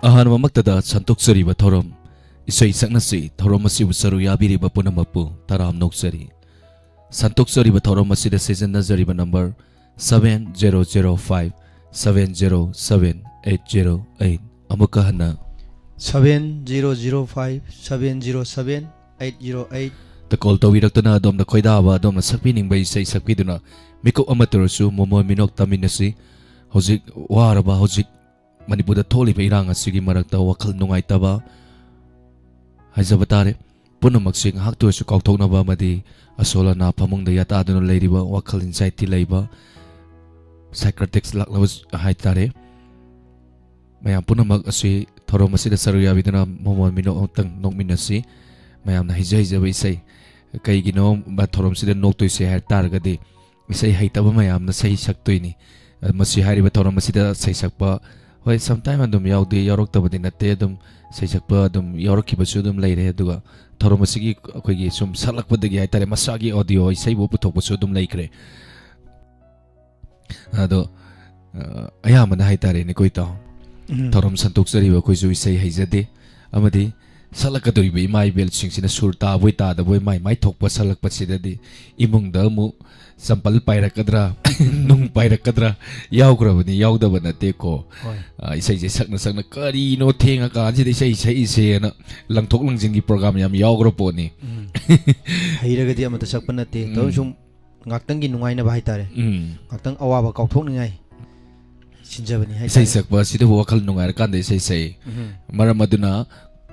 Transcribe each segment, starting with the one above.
अहानमक्तदा संतोक्सरीब थौरम इसै सकनसी थौरम असिबु सरु याबिरिब पुनमपु तराम नोक्सरी संतोक्सरीब थौरम असिदा सिजनजरीब नंबर 7005 707808 अमुका हना 7005 707 द कॉल तौबिरक्तना अदोमना खोइदाबा अदोमना सकपिनिंगबा इसै सकपिदुना मिकुप अमतरसु मोमो मिनोक तमिनसी हौजिक वारबा हौजिक मणिपुर थोलिब इरांग असिगी मरक्ता वखल नुंगाइतबा हाइजब तारे पुनमक्सि ngahaktuasu kautoknaba amadi asolana phamungda yataduna leiriba wakhal anxiety leiba psychiatrics laklabas haitare mayam punamak asi thorom asida saruya biduna momon mino tang nokminasi mayam na hijai isai kaigino ba thorom sida noktoise har targadi isai haitaba mayam na sei saktoini masi hariba thorom asida sei sakpa hoi sometime adum yaudi yaroktabadi natte adum sei sakpa adum yarokkibasu adum leire aduga thorom asigi akoigi sum salakpadagi haitare masagi audio isai bo puthokbasu adum leikre ado ayamana haitare ni koita thorom santoksariba koisu isai haijade amadi salakadoriba imai bel singsina surta boi ta da boi mai thokpa salakpa sidadi imungda mu sampal pairakadra nung pairakadra yaugrabani yaudaba nate ko isai je sakna kari no thenga ka ji isai na langthok langjingi program yam yaugro poni hairagadi amata sakpa nate to sum ngaktang gi nungai na bai tare ngaktang awaba kauthok ningai sinjabani hai isai sakpa sida wakal nungai kan de isai maramaduna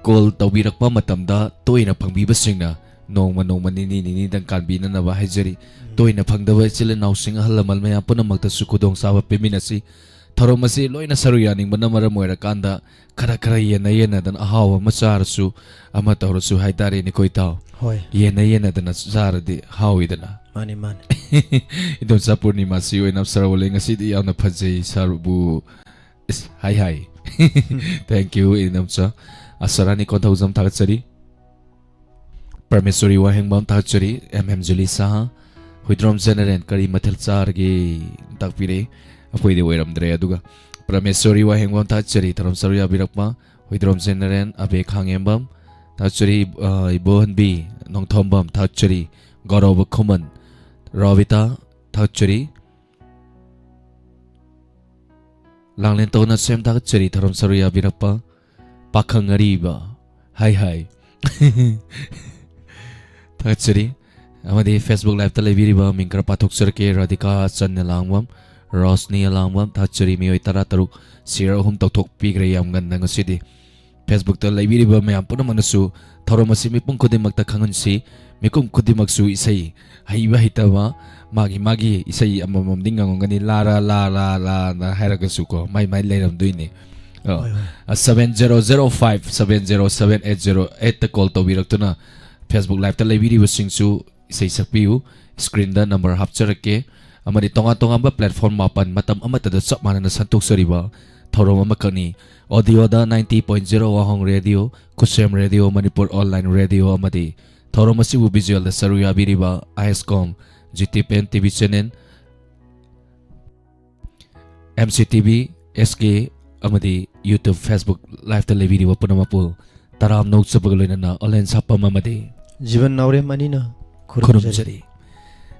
call taubirakpa matamda toina phangbiba singna nongma nini dang kanbina na ba haijari toina phangdaba chile nausing halamal maya punamakta sukudong sawa peminasi tharomasi loina saruyaning bana maramoira kanda khara yena dan ahawa macharsu ama tawrasu haitare ni koitao hoi yena dan saradi hawidana mani idon sapurnima si oina sarawle ngasi di yauna phajei sarubu hi thank you inamcha asarani konthawjam thagachari परमेश्वरी वाहेंगबाम ताचरी जुली साहा हुइद्रोम जनरेन करी मथल चारगे ताकपिरे अपोइदे वेरमद्रे अदुगा परमेश्वरी वाहेंगबाम ताचरी थरम सरुया बिरकमा हुइद्रोम जनरेन अबे खांगेंबाम ताचरी इबोहनबी नोंथोंबाम ताचरी गौरव खुमन Ravita ताचरी लांगलेन तोना same ताचरी थरम सरुया बिरकपा पाखंगरीबा हाय Thachari amadi Facebook live tale biriba mingkar pathok sarke radhika channa langwam rosni langwam thachari mioi tara taruk share hum tawthok pigre yam ganna ngasidi Facebook ta laibiriba mayam punamanasu thoromasi mipung khudimak ta khangunsi mikum khudimaksu isai haiba hitaba magi isai amamam dingangongani la na hairagasu ko mai leiram duini 7005 70780 ta call tawbiraktuna Facebook live ta leibiriba singsu isai sakpiu screen da number hapcharake amadi tonga ba platform mapan matam amata da chap manana santoksariba thorom amakani audio da 90.0 wahong radio kusem radio manipur online radio amadi thorom asibu visual da saruya biriba iscom gtpen tv channel mctv sk amadi youtube facebook live ta leibiriba punamapu taram nok sabagloina online sapam amadi जीवन नवरे मनीना खुरुमजरी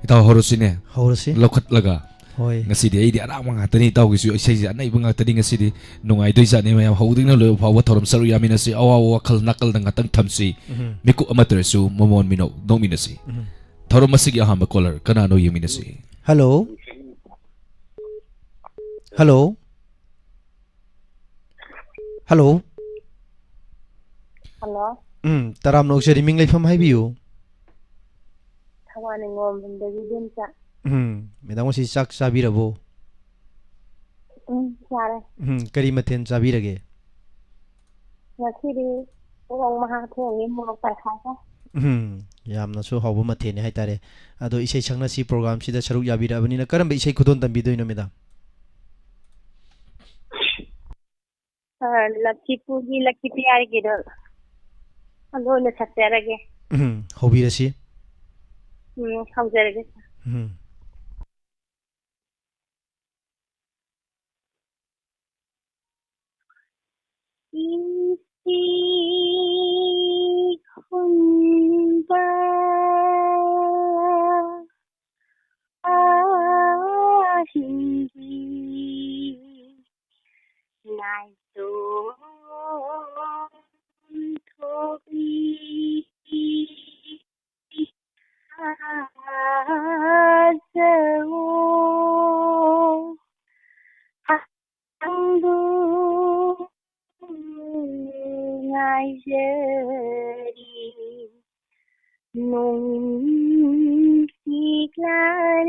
इताव हरोसिने हौरसी लखत लगा होय ngasi de idi ara manga tani taw gisu isai ja nai bunga tani ngasi de nungai doi ja ne mayam houding na lo fawa thorom saru yamina si awa wakal nakal dang atang thamsi miku amatersu momon mino domina si thorom masigi ahamba caller kana no yemina si hello तराम नोक्सरी मिंग लेफम हाइबियो थावाने ngom bendagi demsa मेदाम सी चाक चाबिरबो sare करी मथेन चाबिरगे ngasidi urang maha thongi mo pai kha यामना सो हावबो मथेने हाइतारे अदो इसै संगना सी प्रोग्राम सिदा सरुक याबिराबनिना करम इसै खुदोन तंबिदोइनो madam lakipuri lakipiyari gidol alo na sakterage hobirasi haujarage khunba ahi nai tu thoi azau angdu ngai jeri nung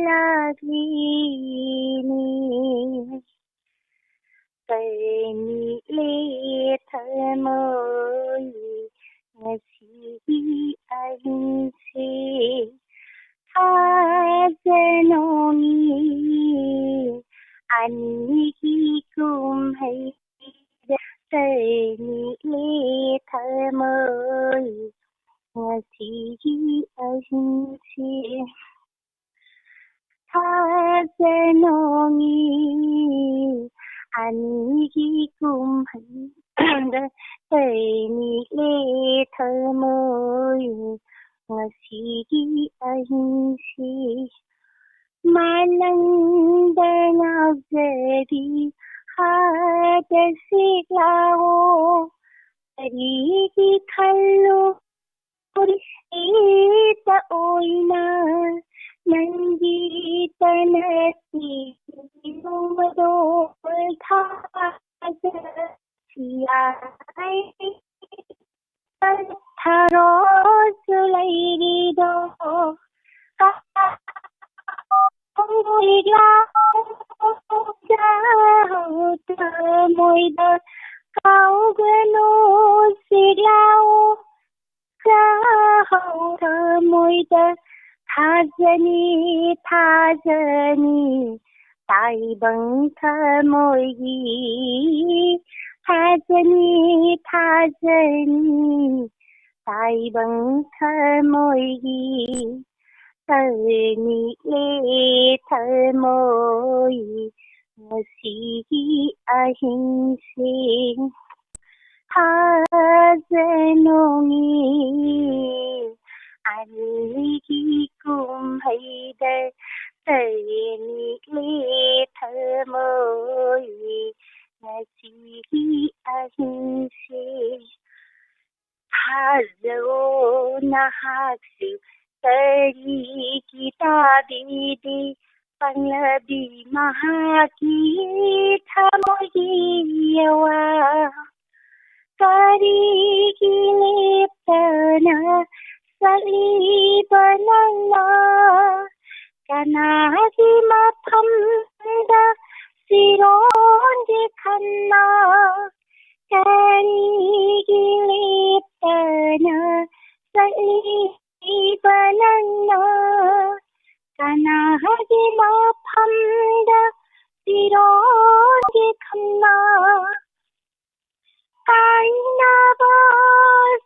lagi ni tay ni le thơ mới ngasi anh si tha janoni anh kum hay tay ni le thơ mới ngasi anh si tha janoni anh kum hay tay ni le thơ mới ngasi anh si malang danau jadi hada siklawo Rigi kallu ita oina nangi tanati numado tha siai tharo sulairi do Moida kau gano silau kau moida thajani tai bang moigi thajani tai bang moigi ni le thơ môi ngasi ahin sing ha janoni ani kum hay de ni le thơ môi ngasi ahin sing ha zo na haksu Tari kita didi panglabi mahakita mo hiyawa Tari kilipana sa libanan na Kanagi mapamda siron di kanna Tari kilipana sa Ibanana kanahagi mapamda sirogi khanna kainaba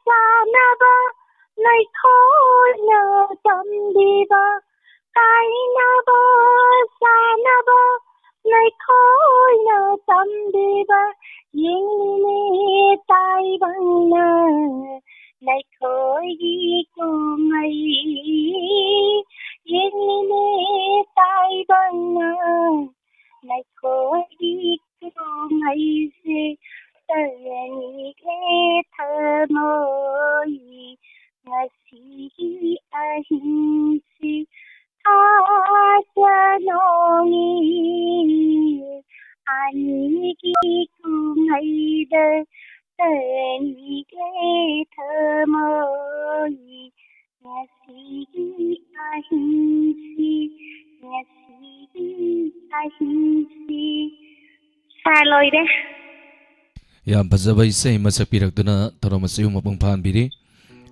sanaba nai khona tamdiba kainaba sanaba nai khona tamdiba yengni tai bangna Nai khoi kumai yengni tai bangna Nai khoi kumai se tani le thơ môi ngasi ahin si tha janoni ani kumai de Tani le thơ môi ngasi ahin si Sa loi de Yam fazaba isai masak pirakduna tarom asai mapung phanbiri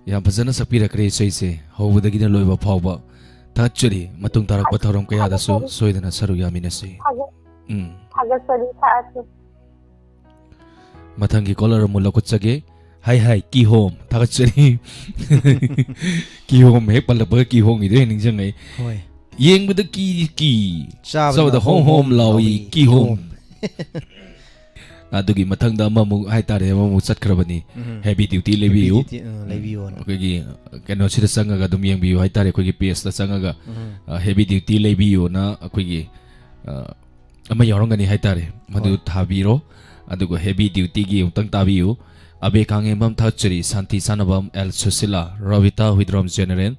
yam fazana sakpirakre isai se howdagina loiba phawba thachuri matung tarakpa thorom kaya dasu soidana saru yaminase Agasari thasu Mathangi caller mulakutchage hai ki home thachuri ki home he palaba ki home ide ningjangai Hoi yengbada ki Chabada so the home lawi ki home ꯑꯗꯨꯒꯤ ꯃꯊꯪꯗ ꯑꯃꯃꯨꯛ ꯍꯥꯏꯇꯥꯔꯦ ꯑꯃꯃꯨꯛ ꯆꯠꯈ꯭ꯔꯕꯅꯤ heavy duty ꯂꯩꯕꯤꯌꯨ ꯑꯩꯈꯣꯏꯒꯤ ꯀꯩꯅꯣꯁꯤꯗ ꯆꯪꯉꯒ ꯑꯗꯨꯝ ꯌꯦꯡꯕꯤꯌꯨ ꯍꯥꯏꯇꯥꯔꯦ ꯑꯩꯈꯣꯏꯒꯤ ꯄꯦꯖꯇ ꯆꯪꯉꯒ ꯍꯦꯚꯤ ꯗ꯭ꯌꯨꯇꯤ ꯂꯩꯕꯤꯌꯨꯅ ꯑꯩꯈꯣꯏꯒꯤ ꯑꯃ ꯌꯥꯎꯔꯝꯒꯅꯤ ꯍꯥꯏꯇꯥꯔꯦ ꯃꯗꯨ ꯊꯥꯕꯤꯔꯣ ꯑꯗꯨꯒ ꯍꯦꯚꯤ ꯗ꯭ꯌꯨꯇꯤꯒꯤ ꯑꯃꯨꯛꯇꯪ ꯇꯥꯕꯤꯌꯨ ꯑꯕꯦ ꯀꯥꯡꯉꯦꯝꯕꯝ ꯊꯥꯆꯔꯤ ꯁꯥꯟꯇꯤ ꯁꯥꯟꯅꯕꯝ ꯑꯦꯜ ꯁꯨꯁꯤꯂꯥ ꯔꯕꯤꯇꯥ ꯍꯨꯏꯗ꯭ꯔꯣꯝ ꯖꯦꯅꯔꯦꯜ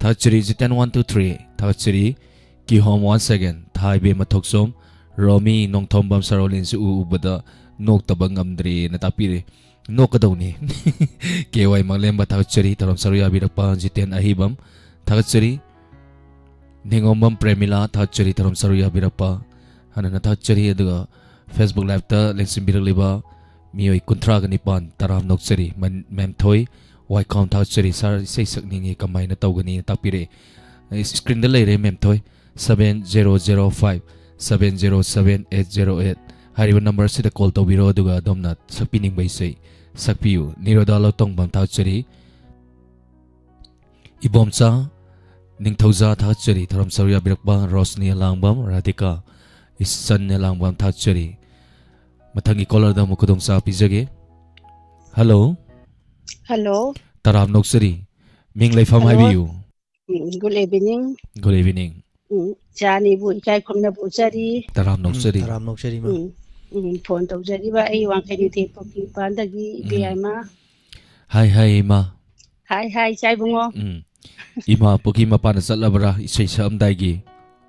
ꯊꯥꯆꯔꯤ ꯖꯤꯇꯦꯟ 123 ꯊꯥꯆꯔꯤ ꯀꯤꯍꯣꯝ 1 second ꯊꯥꯏꯕꯦ ꯃꯊꯣꯛꯁꯣꯝ ꯔꯣꯃꯤ ꯅꯣꯡꯊꯣꯝꯕꯝ ꯁꯔꯣꯂꯤꯟꯁꯤ ꯎꯕꯗ ꯅꯣꯛꯇꯕ ꯉꯝꯗ꯭ꯔꯦꯅ ꯇꯥꯛꯄꯤꯔꯦ ꯅꯣꯛꯀꯗꯧꯅꯤ ꯀꯦ ꯋꯥꯏ ꯃꯪꯂꯦꯝꯕ ꯊꯥꯒꯠꯆꯔꯤ ꯇꯔꯝ ꯁꯔꯨ ꯌꯥꯕꯤꯔꯛꯄ ꯖꯤꯇꯦꯟ ꯑꯍꯤꯕꯝ ꯊꯥꯒꯠꯆꯔꯤ ꯅꯤꯡꯉꯣꯝꯕꯝ ꯄ꯭ꯔꯦꯃꯤꯂꯥ ꯊꯥꯒꯠꯆꯔꯤ ꯇꯔꯝ ꯁꯔꯨ ꯌꯥꯕꯤꯔꯛꯄ ꯍꯥꯟꯅ ꯊꯥꯒꯠꯆꯔꯤ ꯑꯗꯨꯒ ꯐꯦꯁꯕꯨꯛ ꯂꯥꯏꯚꯇ ꯂꯦꯡꯁꯤꯟꯕꯤꯔꯛꯂꯤꯕ ꯃꯤꯑꯣꯏ 39 ꯇꯔꯥꯝ ꯅꯣꯛꯆꯔꯤ ꯃꯦꯝꯊꯣꯏ ꯋꯥꯏꯈꯥꯎ ꯊꯥꯒꯠꯆꯔꯤ ꯁꯥꯔ ꯏꯁꯩ ꯁꯛꯅꯤꯡꯉꯤ ꯀꯃꯥꯏꯅ ꯇꯧꯒꯅꯤ ꯇꯥꯛꯄꯤꯔꯛꯑꯦ ꯁ꯭ꯀ꯭ꯔꯤꯟꯗ ꯂꯩꯔꯦ ꯃꯦꯝꯊꯣꯏ 7005 707 808 ꯍꯥꯏꯔꯤꯕ ꯅꯝꯕꯔꯁꯤꯗ ꯀꯣꯜ ꯇꯧꯕꯤꯔꯣ ꯑꯗꯨꯒ ꯑꯗꯣꯝꯅ ꯁꯛꯄꯤꯅꯤꯡꯕ ꯏꯁꯩ ꯁꯛꯄꯤꯌꯨ ꯅꯤꯔꯣꯗꯥ ꯂꯧꯇꯣꯡꯕꯝ ꯊꯥꯒꯠꯆꯔꯤ ꯏꯕꯣꯝꯆꯥ ꯅꯤꯡꯊꯧꯖꯥ ꯊꯥꯒꯠꯆꯔꯤ ꯊꯧꯔꯝ ꯁꯔꯨ ꯌꯥꯕꯤꯔꯛꯄ ꯔꯣꯁꯅꯤ ꯑꯂꯥꯡꯕꯝ ꯔꯥꯙꯤꯀꯥ ꯏꯆꯟ ꯑꯂꯥꯡꯕꯝ ꯊꯥꯒꯠꯆꯔꯤ ꯃꯊꯪꯒꯤ ꯀꯣꯂꯔꯗ ꯑꯃꯨꯛ ꯈꯨꯗꯣꯡꯆꯥꯕ ꯄꯤꯖꯒꯦ ꯍꯜꯂꯣ Hello. ꯇꯔꯥꯝ ꯅꯣꯛꯆꯔꯤ ꯃꯤꯡ ꯂꯩꯐꯝ Hello. ꯍꯥꯏꯕꯤꯌꯨ Good evening. Good evening Jani bu ikai khomna bu chari. ꯇꯔꯥꯝ ꯅꯣꯛꯆꯔꯤ ꯇꯔꯥꯝ ꯅꯣꯛꯆꯔꯤ ꯃꯥ Phone tawjariba ai wangkai te poki pandagi biama. ꯍꯥꯏ ꯍꯥꯏ ꯏꯃꯥ Hi chai bungo. ꯏꯃꯥ ꯄꯨꯈꯤ ꯃꯄꯥꯟꯗ ꯆꯠꯂꯕ꯭ꯔꯥ ꯏꯁꯩ ꯁꯛꯑꯝꯗꯥꯏꯒꯤ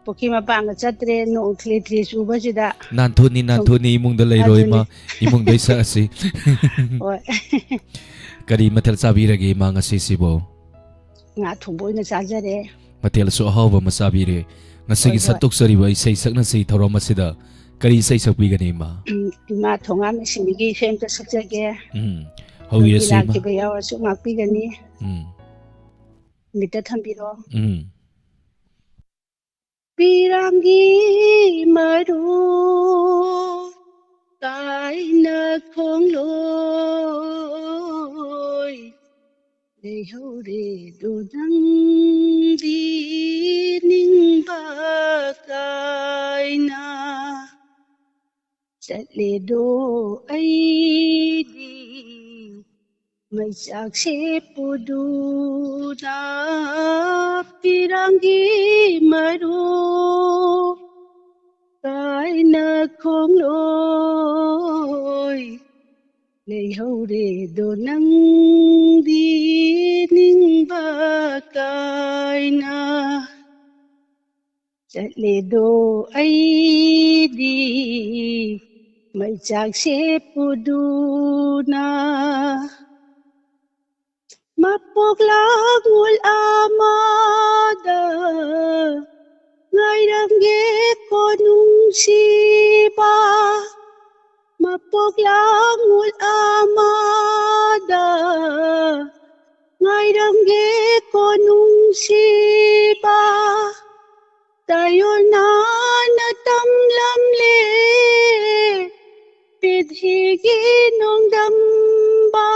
Poki mapanga chatre no thli suba sida. ꯅꯥꯟꯊꯣꯛꯅꯤ ꯏꯃꯨꯡꯗ ꯂꯩꯔꯣ ꯏꯃꯥ ꯏꯃꯨꯡꯗꯩ ꯁꯛꯑꯁꯤ Oi. ꯀꯔꯤ ꯃꯊꯦꯜ ꯆꯥꯕꯤꯔꯒꯦ ꯏꯃꯥ ꯉꯁꯤꯁꯤꯕꯣ Nga thumbo ina chajare. ꯃꯊꯦꯜꯁꯨ ꯑꯍꯥꯎꯕ ꯑꯃ ꯆꯥꯕꯤꯔꯦ ꯉꯁꯤꯒꯤ ꯁꯛꯇꯣꯛꯆꯔꯤꯕ ꯏꯁꯩ ꯁꯛꯅꯁꯤ ꯊꯧꯔꯝ ꯑꯁꯤꯗ ꯀꯔꯤ ꯏꯁꯩ ꯁꯛꯄꯤꯒꯅꯤ ꯏꯃꯥ Ima thonga mesindigi femta sakjage. ꯍꯧꯕꯤꯔꯁꯤ ꯏꯃꯥ Kiba yawarsu ngakpigani. Mita thambiro. Pirangi maru kaina khongloi leihore dudang di ningba kaina chatle do ai di mai sakse pudu na pirangi maru kaina khongloi leihore do nang di ningba kaina chatle do ai di mai sakse pudu na Mapoglang amada ngairamge konung siba Mapoglang amada ngairamge konung siba tayo na natamlamle pidhigi nong damba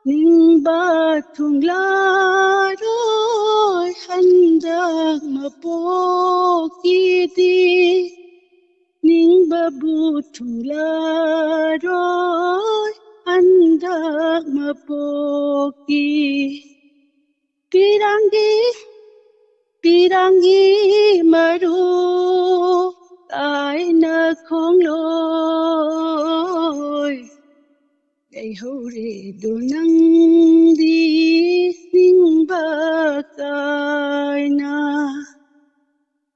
Ningba thunglaroi handak mapokidi Ningba bu thunglaroi handak mapoki Pirangi maru kaina khongloi leihore do nang di ningba kaina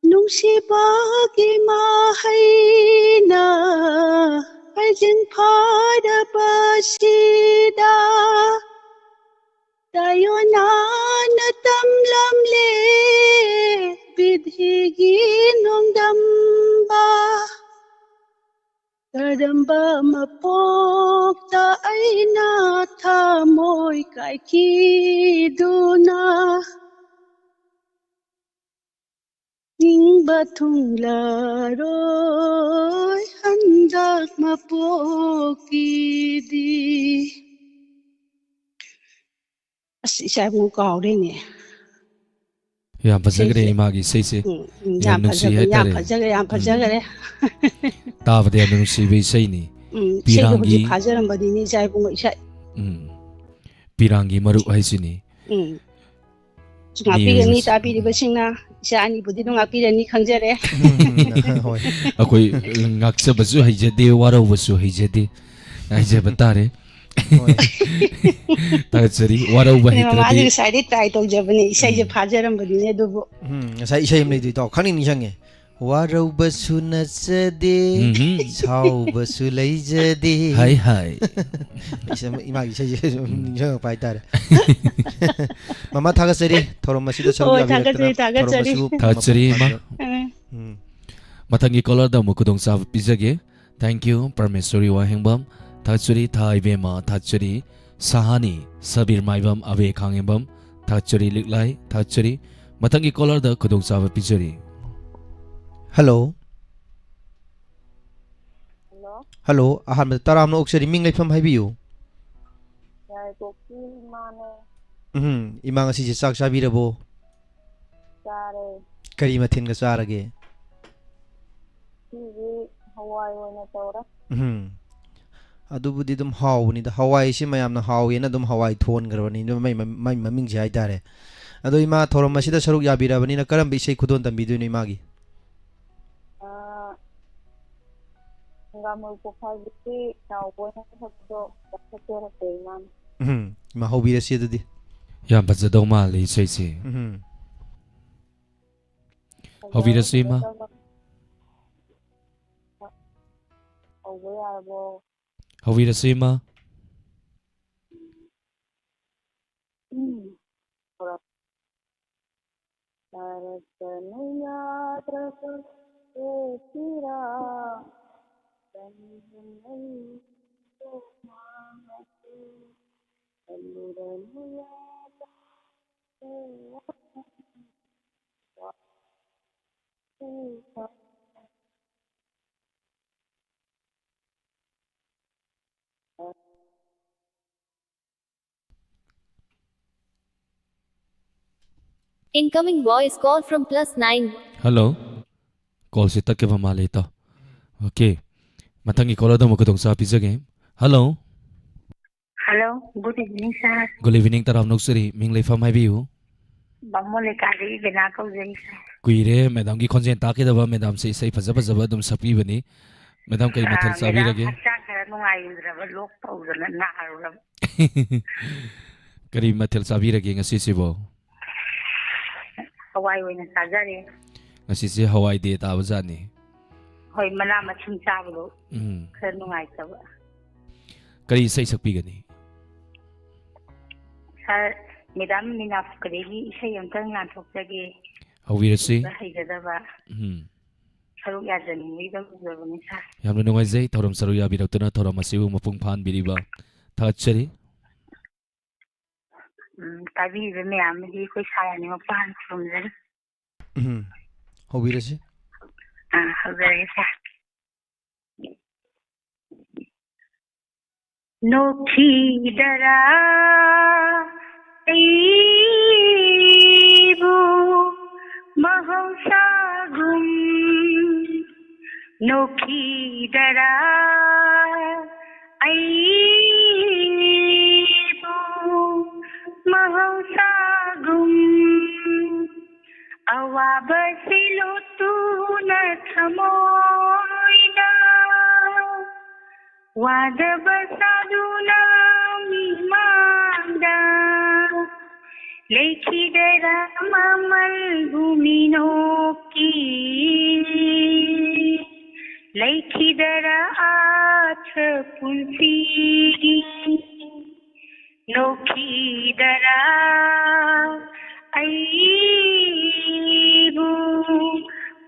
nungsibagi mahaina haijin phada basida tayo na natamlamle bidhigi nongdamba Kadamba mapokta aina thamoy kaikiduna Ningba thunglaroy handak mapokidi Asisay mo kaurene ꯌꯥꯝ ꯐꯖꯈ꯭ꯔꯦ ꯏꯃꯥꯒꯤ ꯏꯁꯩꯁꯦ ꯌꯥꯝ ꯅꯨꯡꯁꯤ ꯍꯥꯏꯇꯥꯔꯦ ꯌꯥꯝ ꯐꯖꯈ꯭ꯔꯦ ꯇꯥꯕꯗ ꯌꯥꯝ ꯅꯨꯡꯁꯤꯕ ꯏꯁꯩꯅꯤ Pirangi Fajaram Badini Jaibung Isha. Pirangi Maru Haisini. Ngapirani tapi basingna Shani Budino ngapirani Kanjare. Akoi ngaksa basu haijade wara basu haijade Hajabatare. Tatsari wara Bahitra. Side title Japanese Isha Fajaram Badine Dubo. Isha Yamli to Kanin Shange. Wara basu nasade, Sao basu laijade. Hi. Isha Paitar. Mama Tagasari, Toromasido Tatsari ma. Matangi color da mukudong sa pizage. Thank you, Parmesori Wahengbam. Tatsuri Taibema, Tatsuri Sahani, Sabir Maibam Ave Kangembam, Tatsuri Liklai, Tatsuri Matangi color da kudong sa pizari. Hello. Hello. Aham Taram no Oxeri Ming from Habiu. Imang si Sak Sabirabo. Karimatin Gasarage. Adubudi dum how ni the Hawaii Shimayam na Hawaii and Dum Hawaii Tone Gravani, my maming Jaitare. Adoima Toromasida Saruk Yabira, Vanina Karambi say couldn't be doing Magi. Mahobi the city. Yam but the doma, they say. Hovida Sima. Hovida Sima. Incoming voice call from +9. Hello. Call si tak ke maleta. Okay. Matangi call da mukudong sa pizage. Hello. Hello, good evening, sir. Good evening, Taram Noksari, Mingley from my view. Bamole Kari, Benako Jason. Quire, Madame Gikonzen Takidava, Madame say Fazabazabadum Sapivani, Madame Kaimatel Savir again. Karimatel Savir again, a sisibo. Hawaii when a Sajari. A sisi Hawaii date Avazani. Hoy Malama Chinchavlo. Kernungai. Kari say Sapigani. Sir, Madame Minaf Kari, say young Kangan Tokagi. How we see? Saruyazan, we don't know. Yamanoise, Toram Saruya Birotana, Toramasiu, Mapumpan Biriba. Touchery? Tabi, the Miami, we sign him a plan from them. How we see? How very sad. No Kidara. Mahosagum Noki Dara Aibu Mahosagum Awabasilutu Nathamoina Wadabasaduna Mimanda Lekidera mamal guminoki Lekidera acha punsi Nokidera aibu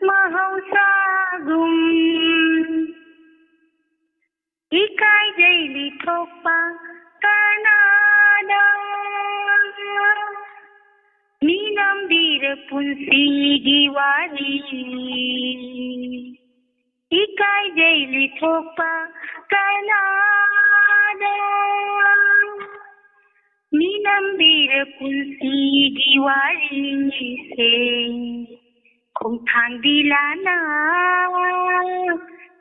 mahausagum Ikai jaili thopa kanada Ninambira punsi diwali Ikai jaili thopa kanada Ninambira punsi diwali se Kung thang dilana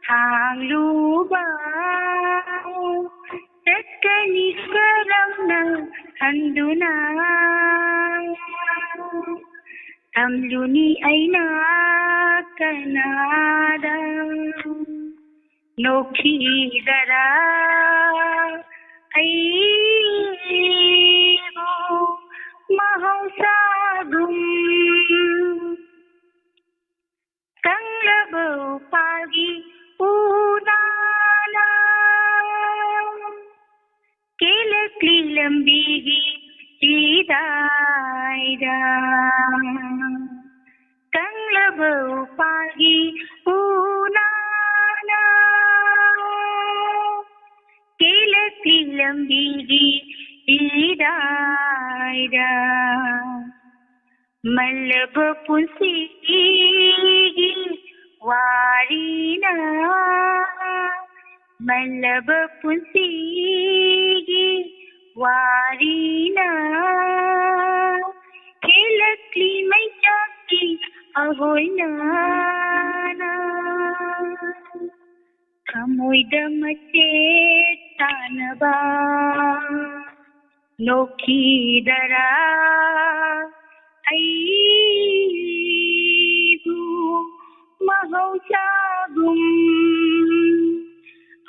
Thang luba कनिकरम्न हन्दुना तम्लुनी ऐना कनादा नोखीदरा ऐबो महौसागुम कंग्लबो पागी उदाना केलक्ली लंबीगी इदाइदा कंग्लबो पागी उदाना केलक्ली लंबीगी इदाइदा मल्लब पुंसीगी वारीना मल्लब पुंसीगी वारीना खेलक्ली मैं जाती अहोइना खमोइदम चेतानबा नोखीदरा ऐबु महौसागुम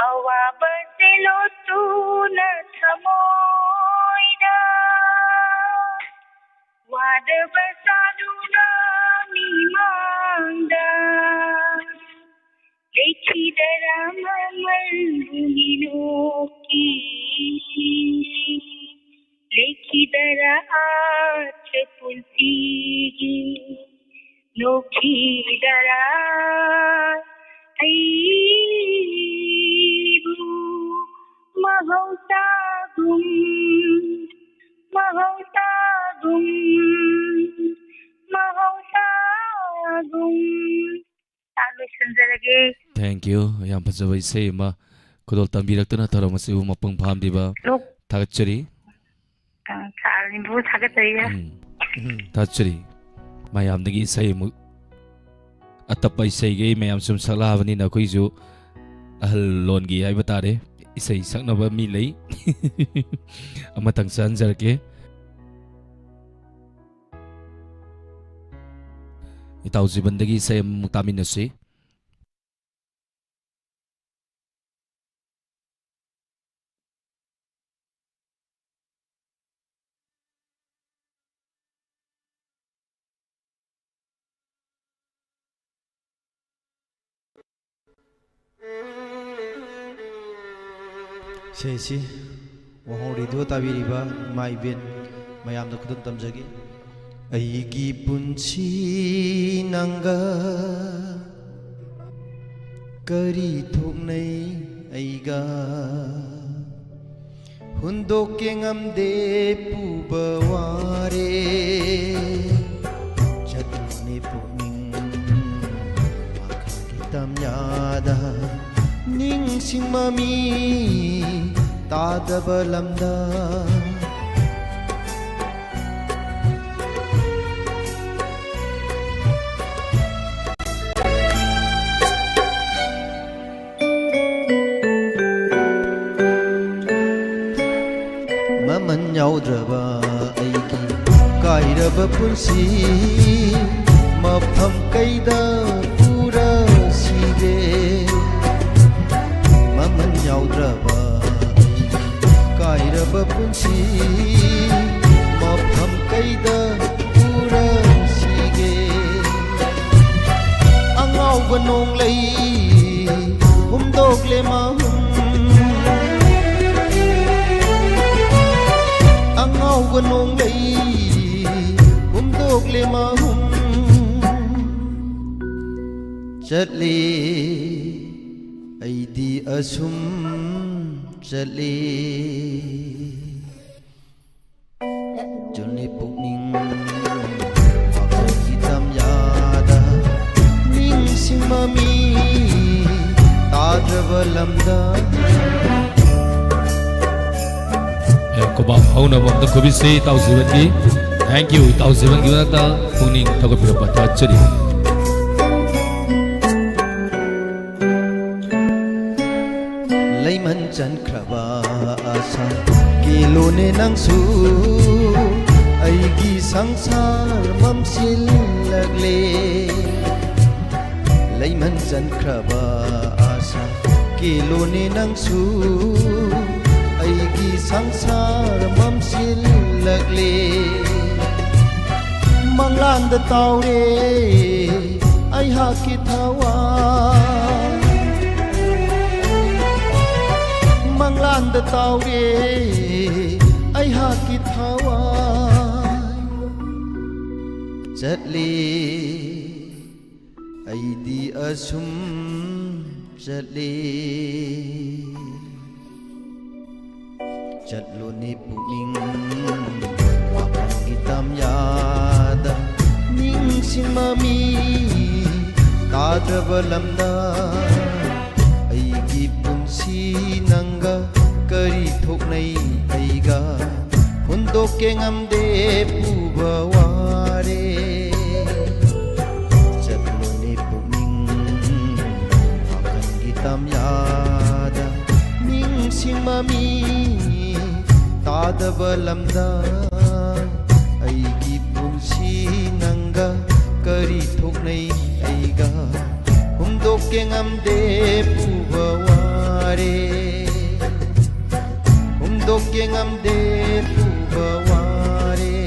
अवाबसे लोतुन थमोइदा वादबसादुना मीमांदा लेखिदरा ममलुनी Noki लेखिदरा आच पुंसीगी नोखीदरा ऐबु महौसागुम महौसागुम महौसागुम तालो संजरगे Thank you. Yang fazaba isay ma kudol tambiraktuna taro masibu mapang phamdiba लोक thagachari. सारिबु थागतरिया Thagachari. Mayamdagi isay mu atapa isay gay mayam sum saklabani na kuisu ahal longi ay batare isay saknaba mi lay amatang sanjarke itaw zibandagi isay mutamin na si ꯁꯦꯁꯤ ꯋꯥꯍꯣꯡ radio ꯇꯥꯕꯤꯔꯤꯕ ꯏꯃꯥ ꯏꯕꯦꯟ ꯃꯌꯥꯝꯗ ꯈꯨꯗꯝ ꯇꯝꯖꯒꯦ ꯑꯩꯒꯤ ꯄꯨꯟꯁꯤ ꯅꯪꯒ ꯀꯔꯤ ꯊꯣꯛꯅꯩ ꯑꯩꯒ ꯍꯨꯟꯗꯣꯛꯀꯦ ꯉꯝꯗꯦ ꯄꯨꯕ ꯋꯥꯔꯦ ꯆꯠꯂꯨꯅꯦ ꯄꯨꯛꯅꯤꯡ ꯋꯥꯈꯜꯒꯤ ꯇꯝꯌꯥꯗ ꯅꯤꯡꯁꯤꯡꯃꯃꯤ ꯇꯥꯗꯕ ꯂꯝꯗ ꯃꯃꯟ ꯌꯥꯎꯗ꯭ꯔꯕ ꯑꯩꯒꯤ ꯀꯥꯏꯔꯕ ꯄꯨꯟꯁꯤ ꯃꯐꯝ ꯀꯩꯗ ꯄꯨꯔꯁꯤꯒꯦ ममन याउद्रबा कायरबा पुंसी मफम कैदा पुरसिगे अंगाउबा नोंग्लै हुमदोगले माहुम अंगाउबा नोंग्लै हुमदोगले माहुम चले अईदी असुम चले जुने पुकनिंग वाखलगी तमयादा निंगसिंगममी ताद्रबा lambda Koba hauna bam da kobi se taw ziban gi thank you taw ziban gi ta puning thagapira pata chari ꯆꯟꯈ꯭ꯔꯕ ꯑꯁꯥ ꯀꯤꯂꯣꯅꯦ ꯅꯪꯁꯨ ꯑꯩꯒꯤ ꯁꯪꯁꯥꯔ ꯃꯝꯁꯤꯜꯂꯛꯂꯦ ꯂꯩꯃꯟ ꯆꯟꯈ꯭ꯔꯕ ꯑꯁꯥ ꯀꯤꯂꯣꯅꯦ ꯅꯪꯁꯨ ꯑꯩꯒꯤ ꯁꯪꯁꯥꯔ ꯃꯝꯁꯤꯜꯂꯛꯂꯦ ꯃꯪꯂꯥꯟꯗ ꯇꯥꯎꯔꯦ ꯑꯩꯍꯥꯛꯀꯤ ꯊꯋꯥꯏ ꯃꯪꯂꯥꯟꯗ ꯇꯥꯎꯔꯦ ꯑꯩꯍꯥꯛꯀꯤ ꯊꯋꯥꯏ ꯆꯠꯂꯦ ꯑꯩꯗꯤ ꯑꯁꯨꯝ ꯆꯠꯂꯦ ꯆꯠꯂꯨꯅꯤ ꯄꯨꯛꯅꯤꯡ ꯋꯥꯈꯜꯒꯤ ꯇꯝꯌꯥꯗ ꯅꯤꯡꯁꯤꯡꯃꯃꯤ ꯇꯥꯗ꯭ꯔꯕ ꯂꯝꯗ ꯑꯩꯒꯤ ꯄꯨꯟꯁꯤ ꯅꯪꯒ ꯀꯔꯤ ꯊꯣꯛꯅꯩ ꯑꯩꯒ ꯍꯨꯟꯗꯣꯛꯀꯦ ꯉꯝꯗꯦ ꯄꯨꯕ ꯋꯥꯔꯦ ꯆꯠꯂꯨꯅꯤ ꯄꯨꯛꯅꯤꯡ ꯋꯥꯈꯜꯒꯤ ꯇꯝꯌꯥꯗ ꯅꯤꯡꯁꯤꯡꯃꯃꯤ ꯇꯥꯗꯕ ꯂꯝꯗ ꯑꯩꯒꯤ ꯄꯨꯟꯁꯤ ꯅꯪꯒ ꯀꯔꯤ ꯊꯣꯛꯅꯩ ꯑꯩꯒ ꯍꯨꯝꯗꯣꯛꯀꯦ ꯉꯝꯗꯦ ꯄꯨꯕ ꯋꯥꯔꯦ ꯍꯨꯝꯗꯣꯛꯀꯦ ꯉꯝꯗꯦ ꯄꯨꯕ ꯋꯥꯔꯦ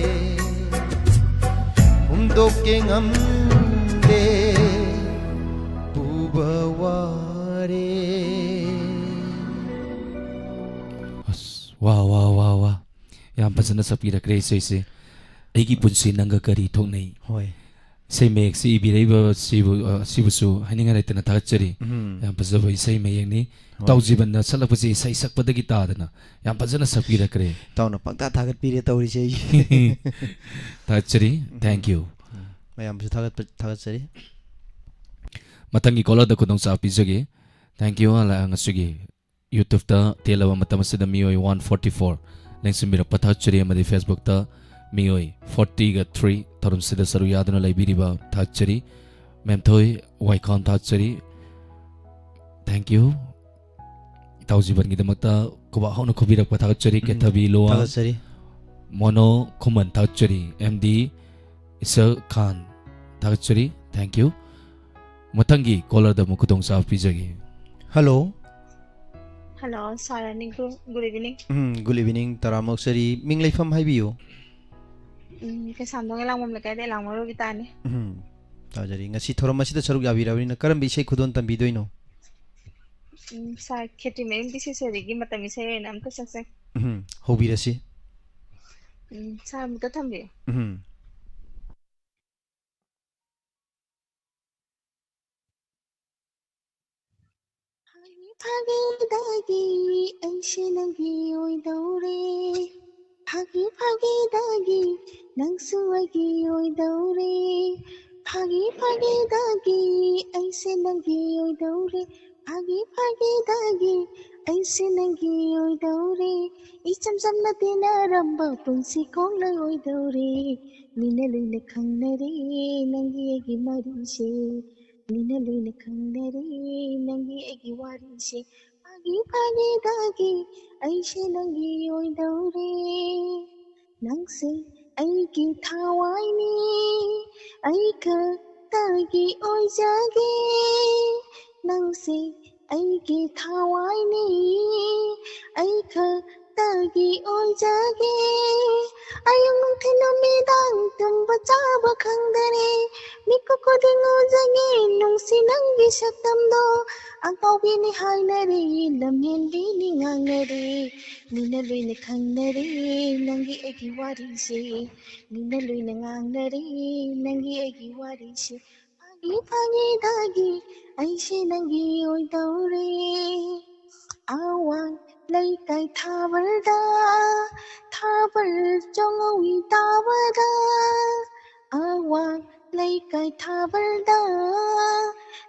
ꯍꯨꯝꯗꯣꯛꯀꯦ ꯉꯝꯗꯦ ꯄꯨꯕ ꯋꯥꯔꯦ ꯋꯥ ꯋꯥ ꯋꯥ ꯋꯥ ꯌꯥꯝ ꯐꯖꯅ ꯁꯛꯄꯤꯔꯛꯈ꯭ꯔꯦ ꯏꯁꯩꯁꯦ ꯑꯩꯒꯤ ꯄꯨꯟꯁꯤ ꯅꯪꯒ ꯀꯔꯤ ꯊꯣꯛꯅꯩ ꯍꯣꯏ ꯏꯁꯩ ꯃꯌꯦꯛꯁꯤ ꯏꯕꯤꯔꯛꯏꯕ ꯁꯤꯕꯨꯁꯨ ꯍꯥꯏꯅꯤꯡꯉꯥꯏ ꯂꯩꯇꯅ ꯊꯥꯒꯠꯆꯔꯤ ꯌꯥꯝ ꯐꯖꯕ ꯏꯁꯩ ꯃꯌꯦꯛꯅꯤ ꯇꯥꯎꯖꯤꯕꯟꯅ ꯁꯛꯂꯛꯄꯁꯤ ꯏꯁꯩ ꯁꯛꯄꯗꯒꯤ ꯇꯥꯗꯅ ꯌꯥꯝ ꯐꯖꯅ ꯁꯛꯄꯤꯔꯛꯈ꯭ꯔꯦ ꯇꯥꯎꯅ ꯄꯪꯇꯥ ꯊꯥꯒꯠꯄꯤꯔꯦ ꯇꯧꯔꯤꯁꯦ ꯑꯩ ꯊꯥꯒꯠꯆꯔꯤ ꯊꯦꯡꯛ ꯌꯨ ꯃꯌꯥꯝꯁꯨ ꯊꯥꯒꯠꯆꯔꯤ ꯃꯊꯪꯒꯤ ꯀꯣꯂꯔꯗ ꯈꯨꯗꯣꯡꯆꯥꯕ ꯄꯤꯖꯒꯦ ꯊꯦꯡꯛ ꯌꯨ ꯉꯁꯤꯒꯤ ꯌꯨꯇ꯭ꯌꯨꯕꯇ ꯇꯦꯜꯂꯕ ꯃꯇꯝ ꯑꯁꯤꯗ ꯃꯤꯑꯣꯏ 144 ꯂꯦꯡꯁꯤꯟꯕꯤꯔꯛꯄ ꯊꯥꯒꯠꯆꯔꯤ ꯑꯃꯗꯤ ꯐꯦꯁꯕꯨꯛꯇ ꯃꯤꯑꯣꯏ 40 ꯊꯧꯔꯝꯁꯤꯗ ꯁꯔꯨꯛ ꯌꯥꯗꯨꯅ ꯂꯩꯕꯤꯔꯤꯕ ꯊꯥꯒꯠꯆꯔꯤ ꯃꯦꯝꯊꯣꯏ ꯋꯥꯏꯈꯣꯝ ꯊꯥꯒꯠꯆꯔꯤ ꯊꯦꯡꯛ ꯌꯨ ꯏꯇꯥꯎꯖꯤꯕꯟꯒꯤꯗꯃꯛꯇ ꯈꯨꯕꯥꯛ ꯍꯧꯅ ꯈꯨꯕꯤꯔꯛꯄ ꯊꯥꯒꯠꯆꯔꯤ ꯀꯦꯊꯕꯤ ꯂꯣꯋꯥ ꯊꯥꯒꯠꯆꯔꯤ ꯃꯣꯅꯣ ꯈꯨꯃꯟ ꯊꯥꯒꯠꯆꯔꯤ MD ꯏꯁꯜ ꯈꯥꯟ ꯊꯥꯒꯠꯆꯔꯤ ꯊꯦꯡꯛ ꯌꯨ ꯃꯊꯪꯒꯤ ꯀꯣꯂꯔꯗ ꯑꯃꯨꯛ ꯈꯨꯗꯣꯡꯆꯥꯕ ꯄꯤꯖꯒꯦ hello Hello, Sarani. Good evening. Good evening ꯇꯔꯥꯃꯣꯛꯆꯔꯤ ꯃꯤꯡ ꯂꯩꯐꯝ ꯍꯥꯏꯕꯤꯌꯨ Kesamdong Langmam Lakade Langmaro Vitani. ꯇꯥꯖꯔꯤ ꯉꯁꯤ ꯊꯧꯔꯝ ꯑꯁꯤꯗ ꯁꯔꯨꯛ ꯌꯥꯕꯤꯔꯕꯅꯤꯅ ꯀꯔꯝꯕ ꯏꯁꯩ ꯈꯨꯗꯣꯜ ꯇꯝꯕꯤꯗꯣꯏꯅꯣ Sa Keti Mem, this is a Rigi Matamise and Amkasase. ꯍꯧꯕꯤꯔꯁꯤ Sa Mutatambi. Dagi, and Shinagi, oi daure. Phagi dagi, Nangsuagi, oi daure. Phagi dagi, aise nangi, oi daure. Phagi dagi, aise nangi, oi daure. Icham samna tina ramba punsi kong la oi daure. Mina luina khangnare, nangi egi marise. Mina luina khangnare, nangi egi warise. Phagi dagi, aise nangi, oi daure. Nangse, aigi thawaini, aika tagi oi jage. Nangse, aigi thawaini, aika tagi oi jage. Ayung tinamidang tumba chaba khangdare. Miku kodingo jage, nungsi nangi satamdo. Angkau bini hainare, lamhen bini ngangnare. Nina luina khangnare, nangi egi warise. Nina luina ngangnare, nangi egi warise. Phagi dagi, aise nangi oi daure. Awang laikai thabalda, thabal chongawi tabada. Awang laikai thabalda,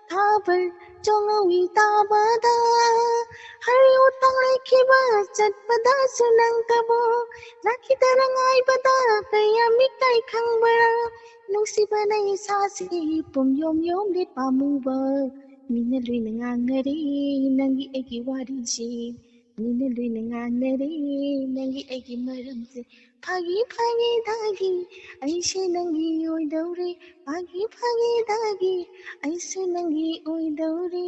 thabal chongawi tabada. Hari utang laikiba chatpada sunang kabo. Laki tarangai bada kaya mikai khangbara. Nungsiba na isasi pum yom di pamuba. Mina luina ngangnare, nangi egi warise. ꯅꯤꯅ ꯂꯣꯏꯅ ꯉꯥꯡꯅꯔꯦ ꯅꯪꯒꯤ ꯑꯩꯒꯤ ꯃꯔꯝꯁꯦ ꯐꯥꯒꯤ ꯐꯥꯒꯤꯗꯥꯒꯤ ꯑꯩꯁꯦ ꯅꯪꯒꯤ ꯑꯣꯏꯗꯧꯔꯦ ꯐꯥꯒꯤ ꯐꯥꯒꯤꯗꯥꯒꯤ ꯑꯩꯁꯦ ꯅꯪꯒꯤ ꯑꯣꯏꯗꯧꯔꯦ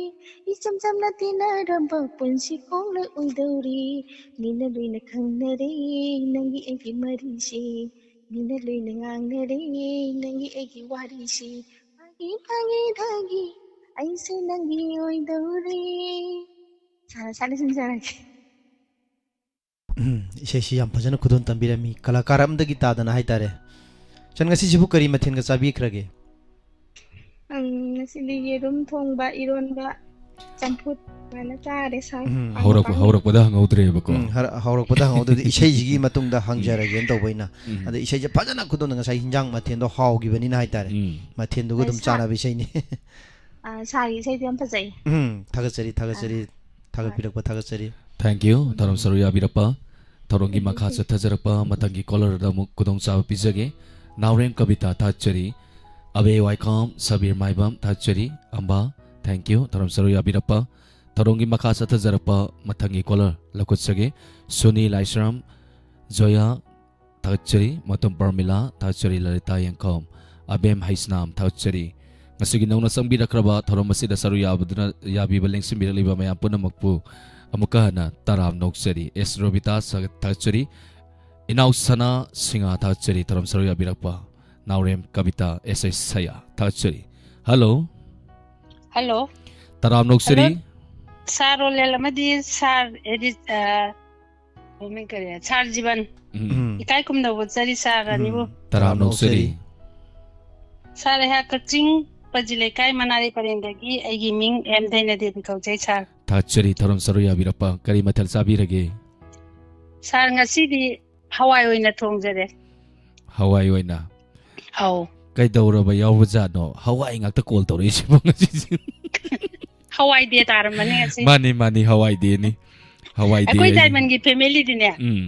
이점 잠나티 나란 바쁜시 콩을 울더리 니네 루이네 강내리 낭기 애기 말이시 니네 루이네 앙내리 낭기 애기 와리시 파기 파기 다기 아이세 낭기 오이더리 잘하신 잘하게 ꯏꯁꯩꯁꯤ ꯌꯥꯝ ꯐꯖꯅ ꯈꯨꯗꯣꯟ ꯇꯝꯕꯤꯔꯝꯃꯤ ꯀꯂꯥꯀꯥꯔ ꯑꯃꯗꯒꯤ ꯇꯥꯗꯅ ꯍꯥꯏꯇꯥꯔꯦ ꯆꯟ ꯉꯁꯤꯁꯤꯕꯨ ꯀꯔꯤ ꯃꯊꯦꯜꯒ ꯆꯥꯕꯤꯈ꯭ꯔꯒꯦ ꯉꯁꯤꯗꯤ ꯌꯦꯔꯨꯝ ꯊꯣꯡꯕ ꯏꯔꯣꯟꯕ ꯆꯝꯐꯨꯠ ꯁꯨꯃꯥꯏꯅ ꯆꯥꯔꯦ ꯁꯥꯏ ꯍꯧꯔꯛꯄꯗ ꯍꯪꯍꯧꯗ꯭ꯔꯦꯕꯀꯣ ꯍꯧꯔꯛꯄꯗ ꯍꯪꯍꯧꯗ꯭ꯔꯗꯤ ꯏꯁꯩꯁꯤꯒꯤ ꯃꯇꯨꯡꯗ ꯍꯪꯖꯔꯒꯦꯅ ꯇꯧꯕ ꯑꯩꯅ ꯑꯗ ꯏꯁꯩꯁꯦ ꯐꯖꯅ ꯈꯨꯗꯣꯟꯗ ꯉꯁꯥꯏ ꯍꯤꯟꯖꯥꯡ ꯃꯊꯦꯜꯗꯣ ꯍꯥꯎꯈꯤꯕꯅꯤꯅ ꯍꯥꯏꯇꯥꯔꯦ ꯃꯊꯦꯜꯗꯨꯒ ꯑꯗꯨꯝ ꯆꯥꯅꯕ ꯏꯁꯩꯅꯤ ꯁꯥꯒꯤ ꯏꯁꯩꯗꯣ ꯌꯥꯝ ꯐꯖꯩ ꯊꯥꯒꯠꯆꯔꯤ ꯊꯥꯒꯠꯆꯔꯤ ꯊꯥꯒꯠꯄꯤꯔꯛꯄ ꯊꯥꯒꯠꯆꯔꯤ ꯊꯦꯡꯛ ꯌꯨ ꯊꯧꯔꯝ ꯁꯔꯨꯛ ꯌꯥꯕꯤꯔꯛꯄ ꯊꯧꯔꯝꯒꯤ ꯃꯈꯥ ꯆꯠꯊꯖꯔꯛꯄ ꯃꯊꯪꯒꯤ ꯀꯣꯂꯔꯗ ꯑꯃꯨꯛ ꯈꯨꯗꯣꯡꯆꯥꯕ ꯄꯤꯖꯒꯦ ꯅꯥꯎꯔꯦꯝ ꯀꯕꯤꯇꯥ ꯊꯥꯒꯠꯆꯔꯤ ꯑꯕꯦ ꯋꯥꯏꯈꯣꯝ ꯁꯕꯤꯔ ꯃꯥꯏꯕꯝ ꯊꯥꯒꯠꯆꯔꯤ ꯑꯝꯕꯥ ꯊꯦꯡꯛ ꯌꯨ ꯊꯧꯔꯝ ꯁꯔꯨꯛ ꯌꯥꯕꯤꯔꯛꯄ ꯊꯧꯔꯝꯒꯤ ꯃꯈꯥ ꯆꯠꯊꯖꯔꯛꯄ ꯃꯊꯪꯒꯤ ꯀꯣꯂꯔ ꯂꯧꯈꯠꯆꯒꯦ ꯁꯨꯅꯤ ꯂꯥꯏꯁ꯭ꯔꯝ ꯖꯣꯌꯥ ꯊꯥꯒꯠꯆꯔꯤ ꯃꯇꯝ ꯄꯔꯃꯤꯂꯥ ꯊꯥꯒꯠꯆꯔꯤ ꯂꯂꯤꯇꯥ ꯌꯦꯡꯈꯣꯝ ꯑꯕꯦꯝ ꯍꯩꯁꯅꯥꯝ ꯊꯥꯒꯠꯆꯔꯤ ꯉꯁꯤꯒꯤ ꯅꯧꯅ ꯆꯪꯕꯤꯔꯛꯈ꯭ꯔꯕ ꯊꯧꯔꯝ ꯑꯁꯤꯗ ꯁꯔꯨꯛ ꯌꯥꯕꯤꯕ ꯂꯦꯡꯁꯤꯟꯕꯤꯔꯛꯂꯤꯕ ꯃꯌꯥꯝ ꯄꯨꯝꯅꯃꯛꯄꯨ ꯑꯃꯨꯛꯀ ꯍꯟꯅ ꯇꯔꯥꯝ ꯅꯣꯛꯆꯔꯤ ꯑꯦꯁ ꯔꯣꯕꯤꯇꯥ ꯊꯥꯒꯠꯆꯔꯤ ꯏꯅꯥꯎ ꯁꯅꯥ ꯁꯤꯡꯍꯥ ꯊꯥꯒꯠꯆꯔꯤ ꯊꯧꯔꯝ ꯁꯔꯨꯛ ꯌꯥꯕꯤꯔꯛꯄ ꯅꯥꯎꯔꯦꯝ ꯀꯕꯤꯇꯥ ꯑꯦꯁ ꯑꯩꯁ ꯁꯌꯥ ꯊꯥꯒꯠꯆꯔꯤ ꯍꯜꯂꯣ ꯍꯜꯂꯣ ꯇꯔꯥꯝ ꯅꯣꯛꯆꯔꯤ ꯁꯥꯔ ꯔꯣꯂꯦꯜ ꯑꯃꯗꯤ ꯁꯥꯔ ꯑꯦꯗꯤꯠ ꯃꯃꯤꯡ ꯀꯔꯤ ꯁꯥꯔ ꯖꯤꯕꯟ ꯏꯀꯥꯏ ꯈꯨꯝꯅꯕ ꯆꯔꯤ ꯁꯥꯔ ꯑꯅꯤꯕꯨ ꯇꯔꯥꯝ ꯅꯣꯛꯆꯔꯤ ꯁꯥꯔ ꯑꯩꯍꯥꯛ ꯀꯛꯆꯤꯡ ꯄꯥꯖꯤ ꯂꯩꯀꯥꯏ ꯃꯅꯥꯔꯤ ꯄꯔꯦꯡꯗꯒꯤ ꯑꯩꯒꯤ ꯃꯤꯡ ꯑꯦꯝ ꯗꯩꯅꯗꯦꯕꯤ ꯀꯧꯖꯩ ꯁꯥꯔ ꯊꯥꯒꯠꯆꯔꯤ ꯊꯧꯔꯝ ꯁꯔꯨꯛ ꯌꯥꯕꯤꯔꯛꯄ ꯀꯔꯤ ꯃꯊꯦꯜ ꯆꯥꯕꯤꯔꯒꯦ ꯁꯥꯔ ꯉꯁꯤꯗꯤ ꯍꯋꯥꯏ ꯑꯣꯏꯅ ꯊꯣꯡꯖꯔꯦ ꯍꯋꯥꯏ ꯑꯣꯏꯅ ꯑꯧ ꯀꯩꯗꯧꯔꯕ ꯌꯥꯎꯕꯖꯥꯠꯅꯣ ꯍꯋꯥꯏ ꯉꯥꯛꯇ ꯀꯣꯜ ꯇꯧꯔꯛꯏꯁꯤꯕꯣ ꯉꯁꯤꯁꯦ ꯍꯋꯥꯏ ꯗꯦ ꯇꯥꯔꯝꯕꯅꯤ ꯉꯁꯤ ꯃꯥꯅꯤ ꯍꯋꯥꯏ ꯗꯦꯅꯤ ꯍꯋꯥꯏ ꯗꯦ ꯑꯩꯈꯣꯏ ꯗꯥꯏꯃꯟꯒꯤ ꯐꯦꯃꯤꯂꯤꯗꯤꯅꯦ ꯎꯝ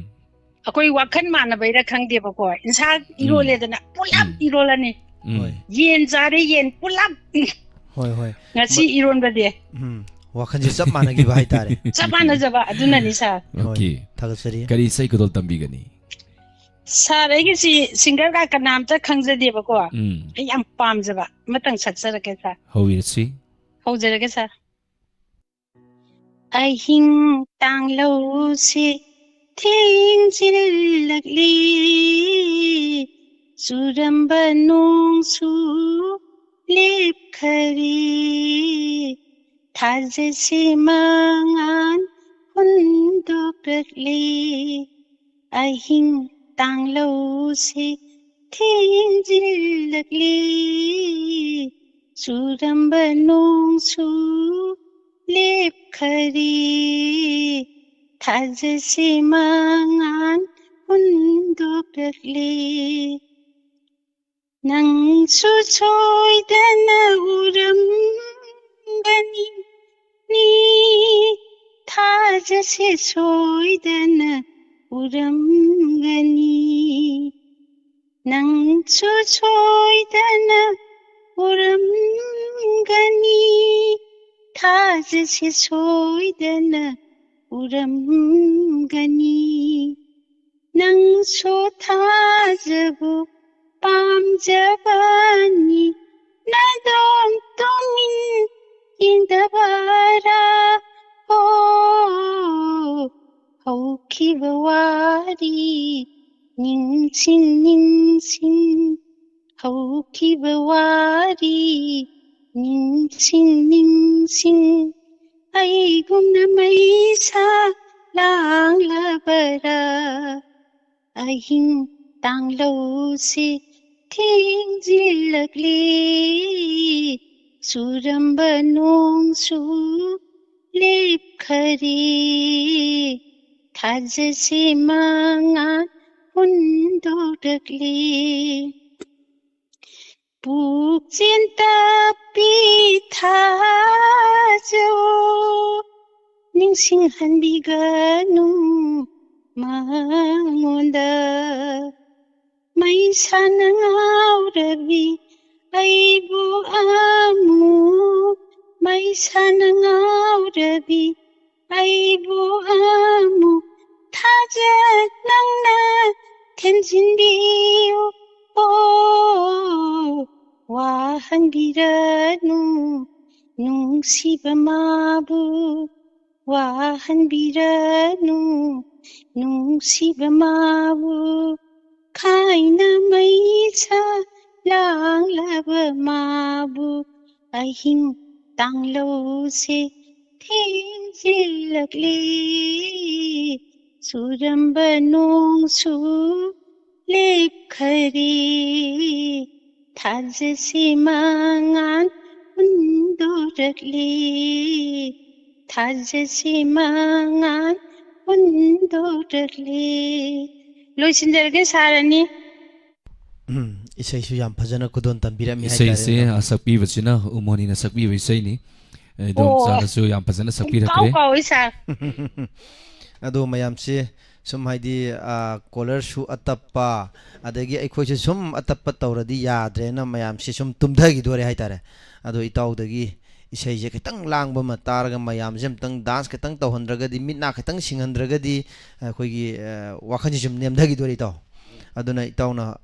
ꯑꯩꯈꯣꯏ ꯋꯥꯈꯜ ꯃꯥꯟꯅꯕꯩꯔ ꯈꯪꯗꯦꯕꯀꯣ ꯏꯟꯁꯥꯡ ꯏꯔꯣꯜꯂꯦꯗꯅ ꯄꯨꯂꯞ ꯏꯔꯣꯜꯂꯅꯤ ꯍꯣꯏ ꯌꯦꯟ ꯆꯥꯔꯦ ꯌꯦꯟ ꯄꯨꯂꯞ ꯍꯣꯏ ꯍꯣꯏ ꯉꯁꯤ ꯏꯔꯣꯟꯕꯗꯤ ꯋꯥꯈꯜꯁꯦ ꯆꯞ ꯃꯥꯟꯅꯈꯤꯕ ꯍꯥꯏꯇꯥꯔꯦ ꯆꯞ ꯃꯥꯟꯅꯖꯕ ꯑꯗꯨꯅꯅꯤ ꯁꯥꯔ ꯑꯣꯀꯦ ꯊꯥꯒꯠꯆꯔꯤ ꯀꯔꯤ ꯏꯁꯩ ꯈꯨꯗꯣꯜ ꯇꯝꯕꯤꯒꯅꯤ ꯁꯥꯔ ꯑꯩꯒꯤꯁꯤ ꯁꯤꯡꯒꯔꯒ ꯀꯅꯥꯝꯇ ꯈꯪꯖꯗꯦꯕꯀꯣ ꯑꯩ ꯌꯥꯝ ꯄꯥꯝꯖꯕ ꯑꯃꯇꯪ ꯁꯛꯆꯔꯛꯀꯦ ꯁꯥꯔ ꯍꯧꯔꯁꯤ ꯍꯧꯖꯔꯒꯦ ꯁꯥꯔ ꯑꯍꯤꯡ ꯇꯥꯡꯂꯧꯁꯤ ꯊꯦꯡꯖꯤꯜꯂꯛꯂꯤ ꯆꯨꯔꯝꯕ ꯅꯣꯡꯁꯨ ꯂꯦꯞꯈꯔꯤ ꯊꯥꯖꯁꯤ ꯃꯉꯥꯟ ꯍꯨꯟꯗꯣꯛꯂꯛꯂꯤ ꯑꯍꯤꯡ ꯇꯥꯡꯂꯧꯁꯤ ꯊꯦꯡꯖꯤꯜꯂꯛꯂꯤ ꯆꯨꯔꯝꯕ ꯅꯣꯡꯁꯨ ꯂꯦꯞꯈꯔꯤ ꯊꯥꯖꯁꯤ ꯃꯉꯥꯟ ꯍꯨꯟꯗꯣꯛꯂꯛꯂꯤ ꯅꯪꯁꯨ ꯁꯣꯏꯗꯅ ꯎꯔꯝꯒꯅꯤ ꯅꯤ ꯊꯥꯖꯁꯤ ꯁꯣꯏꯗꯅ 우람가니 낭수 소이다나 우람가니 타즈시 소이다나 우람가니 낭수 타즈부 빰자바니 나도 또민 인다바라 오 hꯧꯈꯤꯕ ꯋꯥꯔꯤ ꯅꯤꯡꯁꯤꯡ ꯍꯧꯈꯤꯕ ꯋꯥꯔꯤ ꯅꯤꯡꯁꯤꯡ ꯑꯩꯒꯨꯝꯅ ꯃꯩꯁꯥ ꯂꯥꯡꯂꯕꯔꯥ ꯑꯍꯤꯡ ꯇꯥꯡꯂꯧꯁꯤ ꯊꯦꯡꯖꯤꯜꯂꯛꯂꯤ ꯆꯨꯔꯝꯕ ꯅꯣꯡꯁꯨ ꯂꯦꯞꯈꯔꯤ ꯊꯥꯖꯁꯤ ꯃꯉꯥꯟ ꯍꯨꯟꯗꯣꯛꯂꯛꯂꯤ ꯄꯨꯛꯆꯦꯟ ꯇꯞꯄꯤ ꯊꯥꯖꯧ ꯅꯤꯡꯁꯤꯡꯍꯟꯕꯤꯒꯅꯨ ꯃꯉꯣꯟꯗ ꯃꯩꯁꯥꯅ ꯉꯥꯎꯔꯕꯤ ꯑꯩꯕꯨ ꯑꯃꯨꯛ ꯃꯩꯁꯥꯅ ꯉꯥꯎꯔꯕꯤ ꯑꯩꯕꯨ ꯑꯃꯨꯛ ꯊꯥꯖ ꯅꯪꯅ ꯊꯦꯝꯖꯤꯟꯕꯤꯌꯨ ꯑꯣ 와한비라누 농시바마부 와한비라누 농시바마부 카이나마이차 랑라바마부 아힝 땅로세 탱질락리 수람바농수 lepkhari thajsi mangan undorakli thajsi mangan undorakli loisinjarge sarani ꯏꯁꯩꯁꯨ ꯌꯥꯝ ꯐꯖꯅ ꯈꯨꯗꯣꯟ ꯇꯝꯕꯤꯔꯝꯃꯤ ꯏꯁꯩꯁꯦ ꯍꯥꯏꯇꯥꯔꯦ ꯁꯛꯄꯤꯕꯁꯤꯅ ꯎꯃꯣꯅꯤꯅ ꯁꯛꯄꯤꯕ ꯏꯁꯩꯅꯤ ꯑꯗꯨꯝ ꯆꯥꯅꯁꯨ ꯌꯥꯝ ꯐꯖꯅ ꯁꯛꯄꯤꯔꯛꯈ꯭ꯔꯦ kawi sar ꯑꯗꯣ ꯃꯌꯥꯝꯁꯦ ꯁꯨꯝ ꯍꯥꯏꯗꯤ ꯀꯣꯂꯔꯁꯨ ꯑꯇꯞꯄ ꯑꯗꯒꯤ ꯑꯩꯈꯣꯏꯁꯨ ꯁꯨꯝ ꯑꯇꯞꯄ ꯇꯧꯔꯗꯤ ꯌꯥꯗ꯭ꯔꯦꯅ ꯃꯌꯥꯝꯁꯦ ꯁꯨꯝ ꯇꯨꯝꯊꯈꯤꯗꯣꯔꯦ ꯍꯥꯏꯇꯥꯔꯦ ꯑꯗꯣ ꯏꯇꯥꯎꯗꯒꯤ ꯏꯁꯩꯁꯦ ꯈꯤꯇꯪ ꯂꯥꯡꯕ ꯑꯃ ꯇꯥꯔꯒ ꯃꯌꯥꯝꯁꯦ ꯑꯝꯇꯪ ꯗꯥꯟꯁ ꯈꯤꯇꯪ ꯇꯧꯍꯟꯗ꯭ꯔꯒꯗꯤ ꯃꯤꯠ ꯅꯥ ꯈꯤꯇꯪ ꯁꯤꯡꯍꯟꯗ꯭ꯔꯒꯗꯤ ꯑꯩꯈꯣꯏꯒꯤ ꯋꯥꯈꯜꯁꯦ ꯁꯨꯝ ꯅꯦꯝꯊꯈꯤꯗꯣꯔꯦ ꯏꯇꯥꯎ ꯑꯗꯨꯅ ꯏꯇꯥꯎꯅ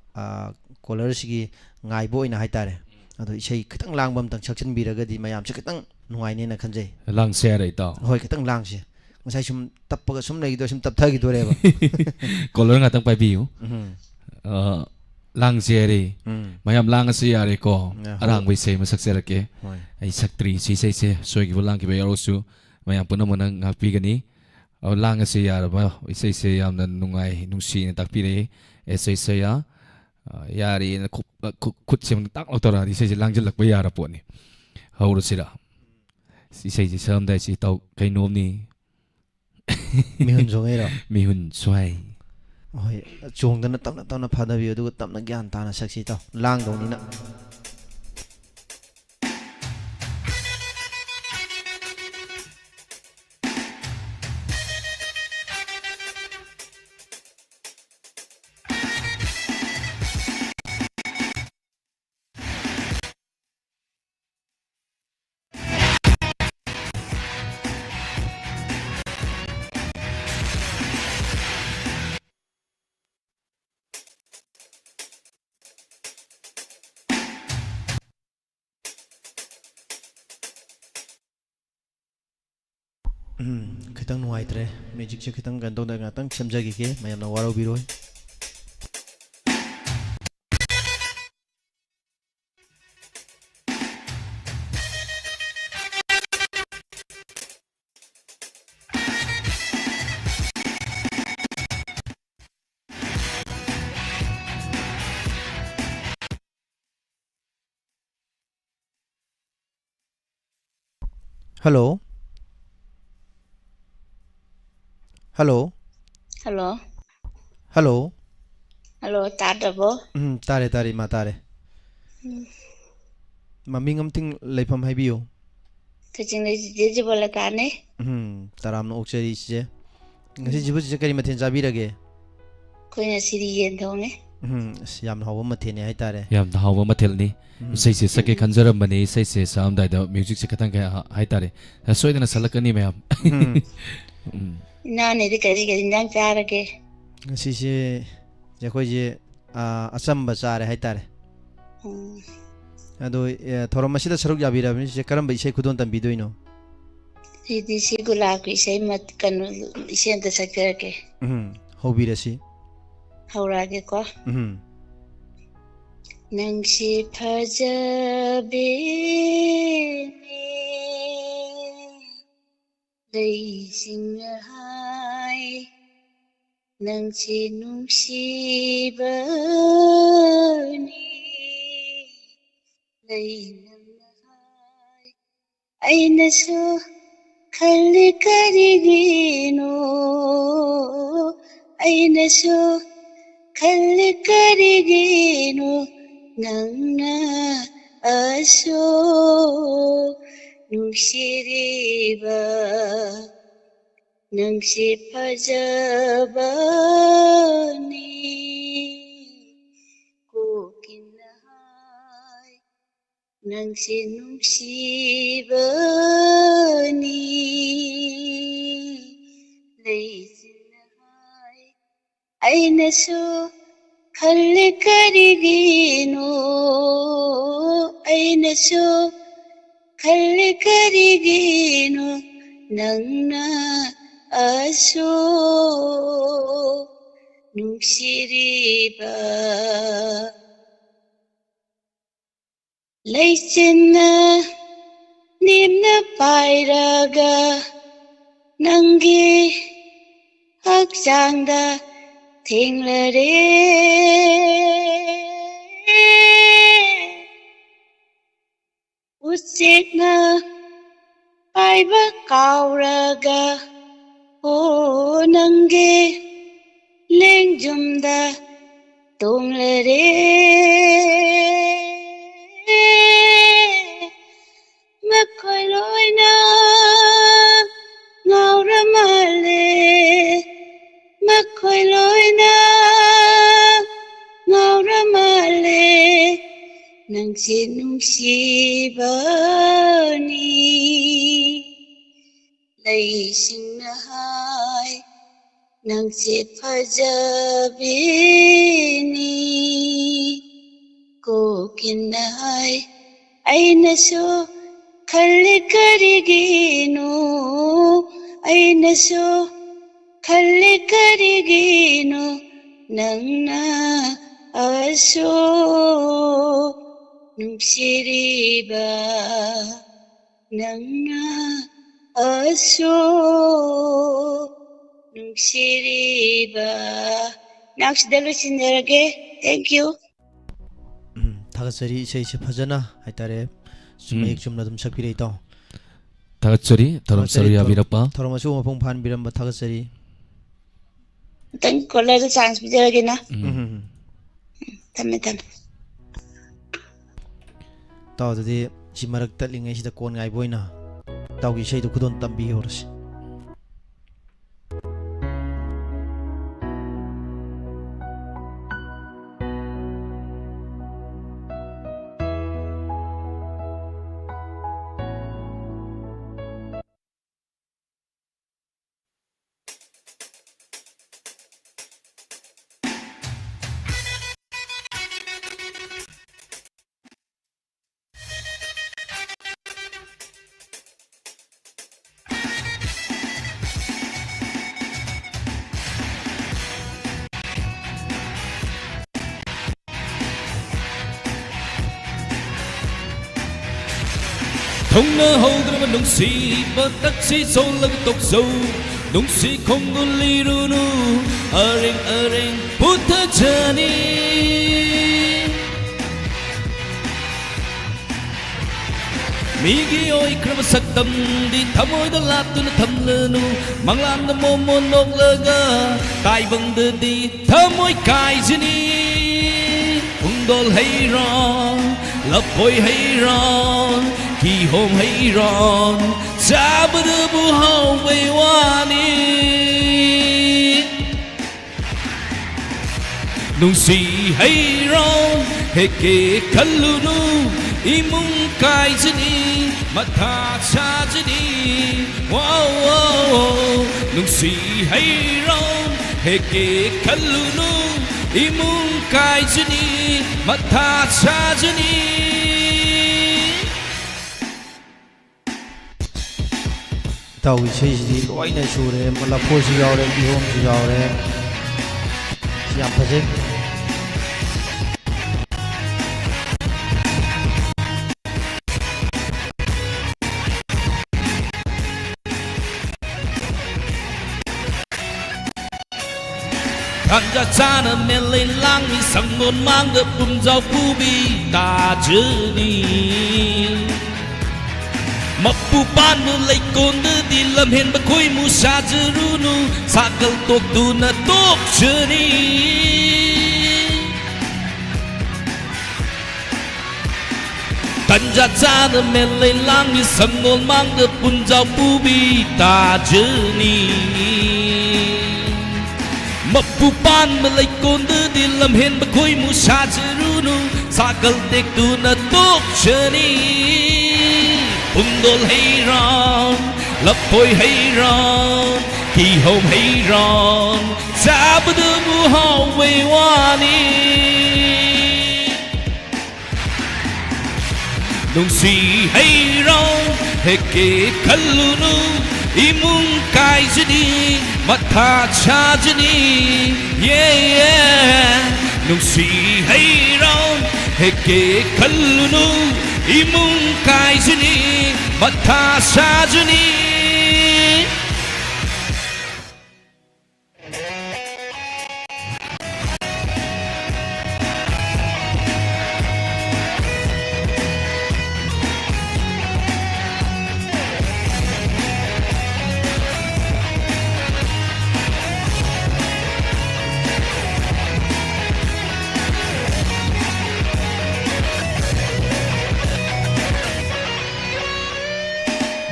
ꯀꯣꯂꯔꯁꯤꯒꯤ ꯉꯥꯏꯕ ꯑꯣꯏꯅ ꯍꯥꯏꯇꯥꯔꯦ ꯑꯗꯣ ꯏꯁꯩ ꯈꯤꯇꯪ ꯂꯥꯡꯕ ꯑꯝꯇꯪ ꯁꯛꯆꯤꯟꯕꯤꯔꯒꯗꯤ ꯃꯌꯥꯝꯁꯦ ꯈꯤꯇꯪ ꯅꯨꯡꯉꯥꯏꯅꯦꯅ ꯈꯟꯖꯩ ꯂꯥꯡꯁꯦ ꯌꯥꯔꯦ ꯏꯇꯥꯎ ꯍꯣꯏ ꯈꯤꯇꯪ ꯂꯥꯡꯁꯦ ꯉꯁꯥꯏ ꯁꯨꯝ ꯇꯞꯄꯒ ꯁꯨꯝ ꯂꯩꯈꯤꯗꯣ ꯁꯨꯝ ꯇꯞꯊꯈꯤꯗꯣꯔꯦꯕ ꯀꯣꯂꯔ ꯉꯥꯛꯇꯪ ꯄꯥꯏꯕꯤꯌꯨ ꯎꯝ ꯂꯥꯡꯁꯦ ꯌꯥꯔꯦ ꯎꯝ ꯃꯌꯥꯝ ꯂꯥꯡꯉꯁꯨ ꯌꯥꯔꯦꯀꯣ ꯍꯣꯏ ꯑꯔꯥꯡꯕ ꯏꯁꯩ ꯑꯃ ꯁꯛꯆꯔꯛꯀꯦ ꯍꯣꯏ ꯑꯩ ꯁꯛꯇ꯭ꯔꯤ ꯁꯤ ꯏꯁꯩꯁꯦ ꯁꯣꯏꯈꯤꯕ ꯂꯥꯡꯈꯤꯕ ꯌꯥꯎꯔꯁꯨ ꯃꯌꯥꯝ ꯄꯨꯝꯅꯃꯛꯅ ꯉꯥꯛꯄꯤꯒꯅꯤ ꯂꯥꯡꯉꯁꯤ ꯌꯥꯔꯕ ꯏꯁꯩꯁꯦ ꯌꯥꯝꯅ ꯅꯨꯡꯉꯥꯏ ꯅꯨꯡꯁꯤꯅ ꯇꯥꯛꯄꯤꯔꯛꯏ ꯏꯁꯩꯁꯦ ꯌꯥꯔꯦꯅ ꯈꯨꯠꯁꯦ ꯑꯃꯨꯛ ꯇꯥꯛ ꯂꯧꯊꯧꯔꯛꯑꯗꯤ ꯏꯁꯩꯁꯦ ꯂꯥꯡꯁꯤꯜꯂꯛꯄ ꯌꯥꯔ ꯄꯣꯠꯅꯤ ꯍꯧꯔꯁꯤꯔ ꯏꯁꯩꯁꯦ ꯁꯛꯑꯝꯗꯥꯏꯁꯤ ꯏꯇꯥꯎ ꯀꯩꯅꯣꯝꯅꯤ ꯃꯤꯍꯨꯟ ꯆꯣꯡꯉꯩꯔꯣ ꯃꯤꯍꯨꯟ ꯁ꯭ꯋꯥꯏ ꯍꯣꯏ ꯆꯣꯡꯗꯅ ꯇꯞꯅ ꯇꯞꯅ ꯐꯥꯗꯕꯤꯌꯨ ꯑꯗꯨꯒ ꯇꯞꯅ ꯒ꯭ꯌꯥꯟ ꯇꯥꯅ ꯁꯛꯁꯤ ꯏꯇꯥꯎ ꯂꯥꯡꯗꯧꯅꯤꯅ ꯈꯤꯇꯪ ꯅꯨꯡꯉꯥꯏꯇ꯭ꯔꯦ ꯃ꯭ꯌꯨꯖꯤꯛꯁꯦ ꯈꯤꯇꯪ ꯀꯩꯅꯣ ꯇꯧꯗ ꯉꯥꯛꯇꯪ ꯁꯦꯝꯖꯈꯤꯒꯦ ꯃꯌꯥꯝꯅ ꯋꯥꯔꯧꯕꯤꯔꯣꯏ hello hello hello hello hello tadabo ꯇꯥꯔꯦ ꯇꯥꯔꯦ ꯏꯃꯥ ꯇꯥꯔꯦ ꯃꯃꯤꯡ ꯑꯃꯇꯪ ꯂꯩꯐꯝ ꯍꯥꯏꯕꯤꯌꯨ tujingle jibola tane ꯇꯔꯥꯝꯅ ꯑꯣꯛꯆꯔꯤ ꯏꯆꯦ ꯉꯁꯤ ꯖꯤꯕꯨꯁꯦ ꯀꯔꯤ ꯃꯊꯦꯜ ꯆꯥꯕꯤꯔꯒꯦ koina siri yen thonge ꯑꯁ ꯌꯥꯝꯅ ꯍꯥꯎꯕ ꯃꯊꯦꯜꯅꯤ ꯍꯥꯏꯇꯥꯔꯦ ꯌꯥꯝꯅ ꯍꯥꯎꯕ ꯃꯊꯦꯜꯅꯤ ꯏꯁꯩꯁꯦ ꯁꯛꯀꯦ ꯈꯟꯖꯔꯝꯕꯅꯤ ꯏꯁꯩꯁꯦ ꯁꯛꯑꯝꯗꯥꯏꯗ ꯃ꯭ꯌꯨꯖꯤꯛꯁꯦ ꯈꯤꯇꯪ ꯍꯥꯏꯇꯥꯔꯦ ꯁꯣꯏꯗꯅ ꯁꯛꯂꯛꯀꯅꯤ ꯃꯌꯥꯝ nane di kari nang charage ꯉꯁꯤꯁꯦ ꯑꯩꯈꯣꯏꯁꯦ ꯑꯆꯝꯕ ꯆꯥꯔꯦ ꯍꯥꯏꯇꯥꯔꯦ ꯑꯗꯣ ꯊꯧꯔꯝ ꯑꯁꯤꯗ ꯁꯔꯨꯛ ꯌꯥꯕꯤꯔꯕꯅꯤ ꯁꯤꯁꯦ ꯀꯔꯝꯕ ꯏꯁꯩ ꯈꯨꯗꯣꯟ ꯇꯝꯕꯤꯗꯣꯏꯅꯣ sidi si gulab isai mat kanu isenta sakirake ꯍꯧꯕꯤꯔꯁꯤ haurage ko nangsi phajabe 레이싱하이 낭시 뭉시버니 레이낭하이 아이나서 칼리카리기노 아이나서 칼리카리기노 낭나 아소 누시리바 낭시 파자바니 고긴나하이 낭시 누시바니 ꯑꯩꯅꯁꯨ ꯈꯜꯂꯤ ꯀꯔꯤꯒꯤꯅꯣ ꯑꯩꯅꯁꯨ ꯈꯜꯂꯤ ꯀꯔꯤꯒꯤꯅꯣ ꯅꯪꯅ ꯑꯁꯨꯛ ꯅꯨꯡꯁꯤꯔꯤꯕ ꯂꯩꯆꯤꯟꯅ ꯅꯦꯝꯅ ꯄꯥꯏꯔꯒ ꯅꯪꯒꯤ ꯍꯛꯆꯥꯡꯗ ꯊꯦꯡꯂꯔꯦ 우체나 파이바 까우라가 오는게 랭좀다 동래래 막걸로이나 ngau라말레 막걸로이나 ngau라말레 낭시 뭉시버니 레이싱나하이 낭시 파자비니 고긴나하이 아이나쇼 칼리카리기노 아이나쇼 칼리카리기노 낭나 아쇼 නුක්සිරිබ නංග අසෝ නුක්සිරිබ next delusionер게 thank you थागतसरी इसे फजना हाइतारे सुमेक चुमना दुम सकपिरे इताव थागतसरी थरम सरुया बिरप्पा थरमसु मफंग फान बिरम थागतसरी thank college chance बिजरगे ना थमे तावदे सि मरक तलिंगे सिदा कोन गाय बोइना तावगी सैदु खुदोन तंबी होरसी 통나 호드라마 농시 버딱시 솔라가 똑소 농시 콩골리루누 어랭 부타자니 미기오이 크라마 삭담디 타모이다 라뚜나 탐르누 망람나 모모 녹라가 다이벙드디 타모이 카이즈니 웅돌 헤이런 러보이 헤이런 기홈 헤이런 잡으르 부하웨 와니 농시 헤이런 헤게 칼루누 이문 카이즈니 마타 찾으니 와우 농시 헤이런 헤게 칼루누 이문 카이즈니 마타 찾으니 तावगी सैसिदी लोइना सुरे मला फोसी यावरे बिहोम सु यावरे याम फजे 앉아 자는 멜레랑이 상돈 망드 뿜자우 부비 따즈니 Mapupan lay kon di lam hen ba khoi mu sa jrunu sakal tok du na tok chani Tanja jana mele lang ni sangol mang de punjau pubi ta jani Mapupan lay kon di lam hen ba khoi mu sa jrunu sakal tek du na tok chani ungol hayran, lapoy hayran, kihom hayran, ꯆꯥꯕꯗꯕꯨ ꯍꯥꯎꯕꯩ ꯋꯥꯅꯤ ꯅꯨꯡꯁꯤ ꯍꯩꯔꯥꯎ ꯍꯦꯛꯀꯦ ꯈꯜꯂꯨꯅꯨ 이문 까이즈니 마타 찾으니 농시 헤이롱 해게 칼루누 이문 까이즈니 마타 찾으니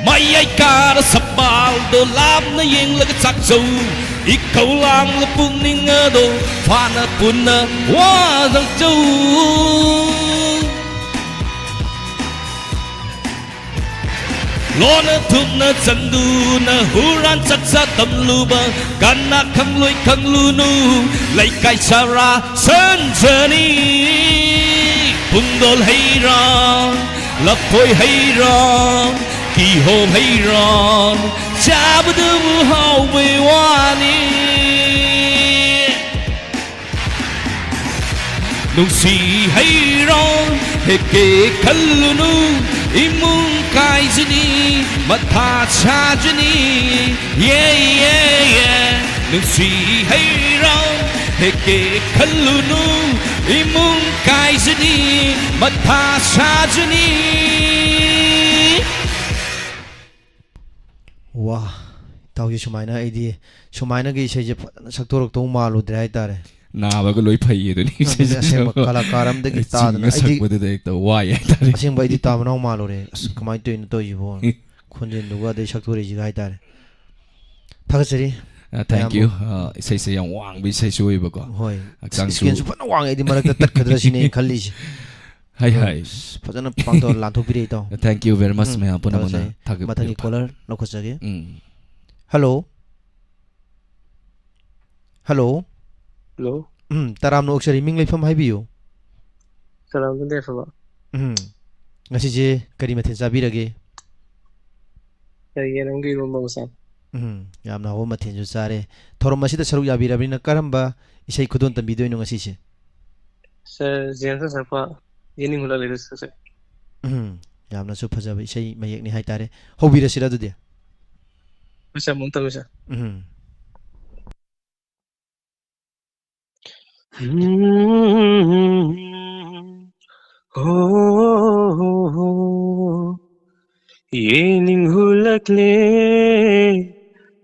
Mày cả đã sắp bao đồ làm nó yên là cái chắc dâu ít câu lang là bung ninh ở đồ pha nó bún nó hoa răng châu lo nó thục nó chân đu nó hú ran chắc ra tâm lu bờ gan na khăng lu nu lấy cái sa ra sơn journey bung đồ hay ra lập phôi hay ra kỳ hôm hay ron cha bữa đêm hao về hoa ni nung si hay ron he ke kalunu imun kai jini matha cha jini nung si hay ron he ke kalunu imun kai jini matha cha jini Wow, tao chỉ số này đi, số này cái sẽ sắc thuốc tông malu đấy ta đấy. Na ba ko loi phai do ni se kalakaram de kita na sak ba de to why ta re asing ba di ta manau malu re kamai to in to jibo khunjin duga de sắc thuốc ji gai ta re thakasari thank you sai sai yang wang bi sai sui ba ko hoi skin su phana wang edi marak tat khadra sine khalli ji hai hai phajana pang to lan thu pire to thank you very much me apuna mana thak mathagi caller lo khosage hello hello Hello. Taram no aksari ming leifam hai biyo. Salam tunde fama. Ngasi je kari mathin sabirage. Ye nang gi rom bangsa. Yamna ho mathin ju sare. Thorom masida saruk yabirabina karamba isai khudon tambido ino ngasi se. Sir Jensa Sapa yening hula le se. Yamna su phajaba isai mayek ni hai tare. Hobira sira du de. Masa munta masa. Oh, yening hulakle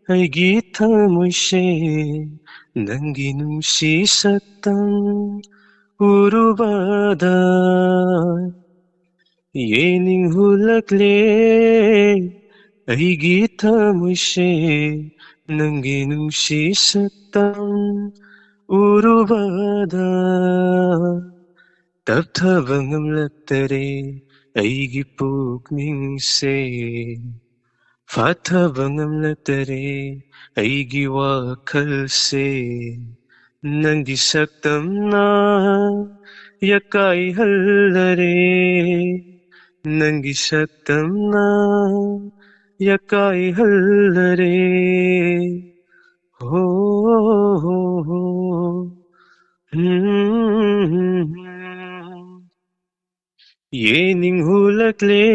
aigi thamoise nangi nungsi satang urubada yening hulakle aigi thamoise nangi nungsi satang urubada tabthaba ngamlaktare aigi pukningse fathaba ngamlaktare aigi wakhalse nangi saktamna yakai hallare nangi saktamna yakai hallare yening hulakle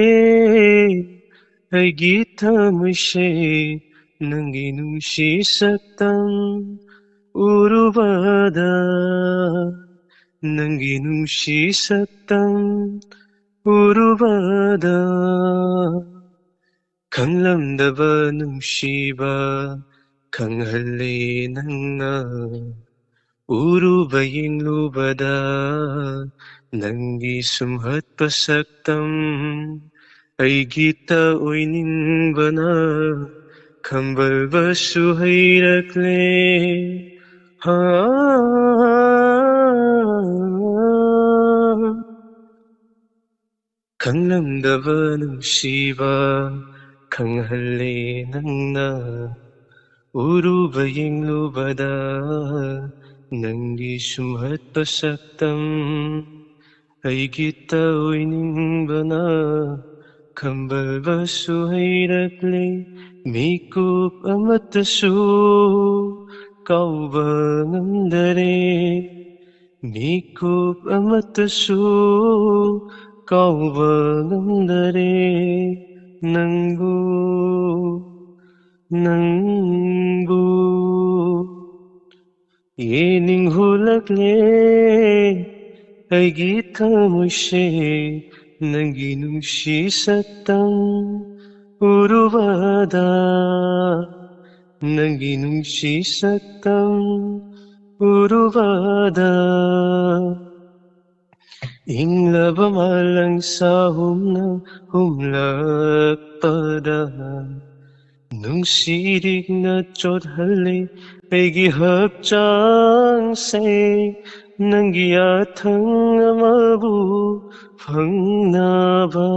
aigi thamoise nangi nungsi satang urubada nangi nungsi satang urubada khanglamdaba nungsiba khanghalle nangna uruba yenglubada nangi sumhat pasaktam aigita oiningbana khambal basu hayrakle ha khanglamdaba nungsiba khanghalle nangna uruba yinglubada nangi sumhatpa saktam aigi tawingbana kambalbasu hayrakle mikup amatasu kauba ngamdare mikup amatasu kauba ngamdare nangu nangu yening hulakle aigi thamoise nangi nungsi saktam urubada nangi nungsi saktam urubada inglaba malang sa humlakpada nungsirig na chothalle aigi hakchangse nangiyathang amabu phangnaba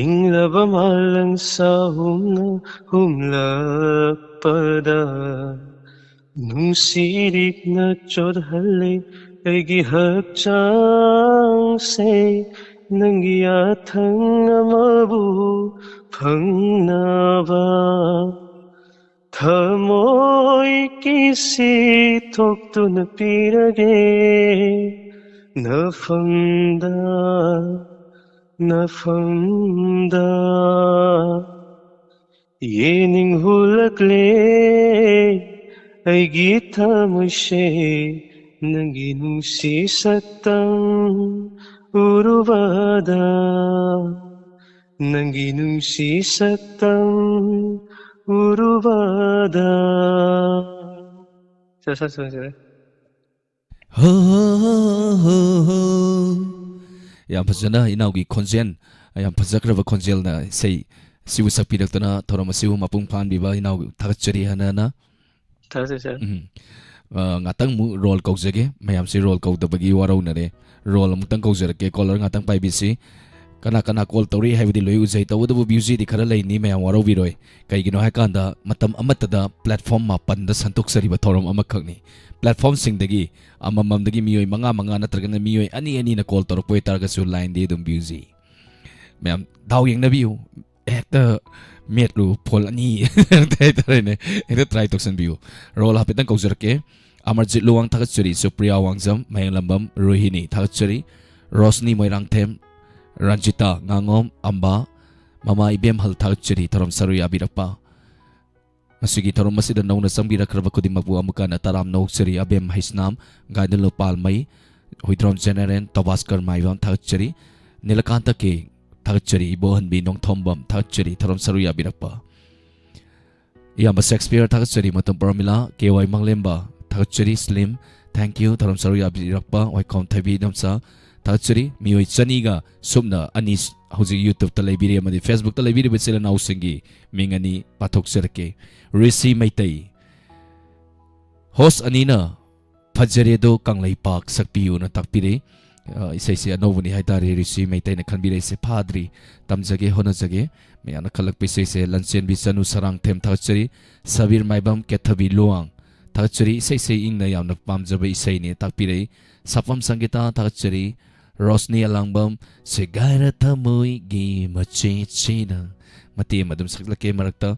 inglaba malang sa humlakpada nungsirig na chothalle aigi hakchangse nangiyathang amabu phangnaba thamoy kisi thoktuna pirage nafamda nafamda yening hulakle aigi thamoise nangi nungsi saktam urubada nangi nungsi saktam urubada. Sir. Yang pasana inaugi konsen yang pasakrava konjel na sei siwu sakpidaktana thorama siwu mapung phan biba inau thakchari hanana Sir. ngatang mu roll kaujage mayam si roll kaudabagi warau nare roll amutang kaujarake caller ngatang pai bisi kana kana call tori haibidi loi uzai tawdu busy di khara laini mayam warau biroi kaigino hakanda matam amatada platform ma panda santuk sariba thoram amakhakni platform singdagi amamamdagi miyoi manga natragana miyoi ani na call torok poi targasu line de dum busy mayam daw yeng nabiu ekta metru phol ani tare ekta try toksan biu roll hapitan kaujarake Amarjit Luwang Thakachuri Supriya Wangzam Mayang Lambam Rohini Thakachuri Rosni Moirangthem Ranjita Ngangom Amba Mama Ibem Hal Thakachuri Tharom Sarui Abirakpa Asigi Tharom Masida Nauna Sambira Krava Kudimapu Amukana Taram Noksari Abem Haisnam Gaidalo Palmai Huidrom Generen Tabaskar Maivam Thakachuri Nilakanta Ke Thakachuri Ibohanbi Nong Thombam Thakachuri Tharom Sarui Abirakpa Yamba Shakespeare Thakachuri Matam Paramila KY Manglemba Thakachuri Slim, thank you. Tharam Sarui Abirakpa, Waikom Thabi Namsa, Thakachuri, Mioi Chaniga, Subna, Anis, Housing YouTube Talibiri, and Facebook Talibiri with Sela Nausingi, Mingani, Patok Serke, Risi Maitei. Host Anina, Pajaredo, Kanglai Park, Sakpiu, na Takpire, Isai Novani Haitari, Risi Maitei, na Kanbire se Padri, Tamzage, Honazage, Mayana Kalak Pise, Lansian Bisanu Sarang Tem Thakachuri, Sabir Maibam, Ketabi Luang. Thakachuri sei ingna yamna pamjaba isai ne takpirei sapam sangita Thakachuri Rosni Alangbam Segaira Thamoi gi mache china mate madum saklake marakta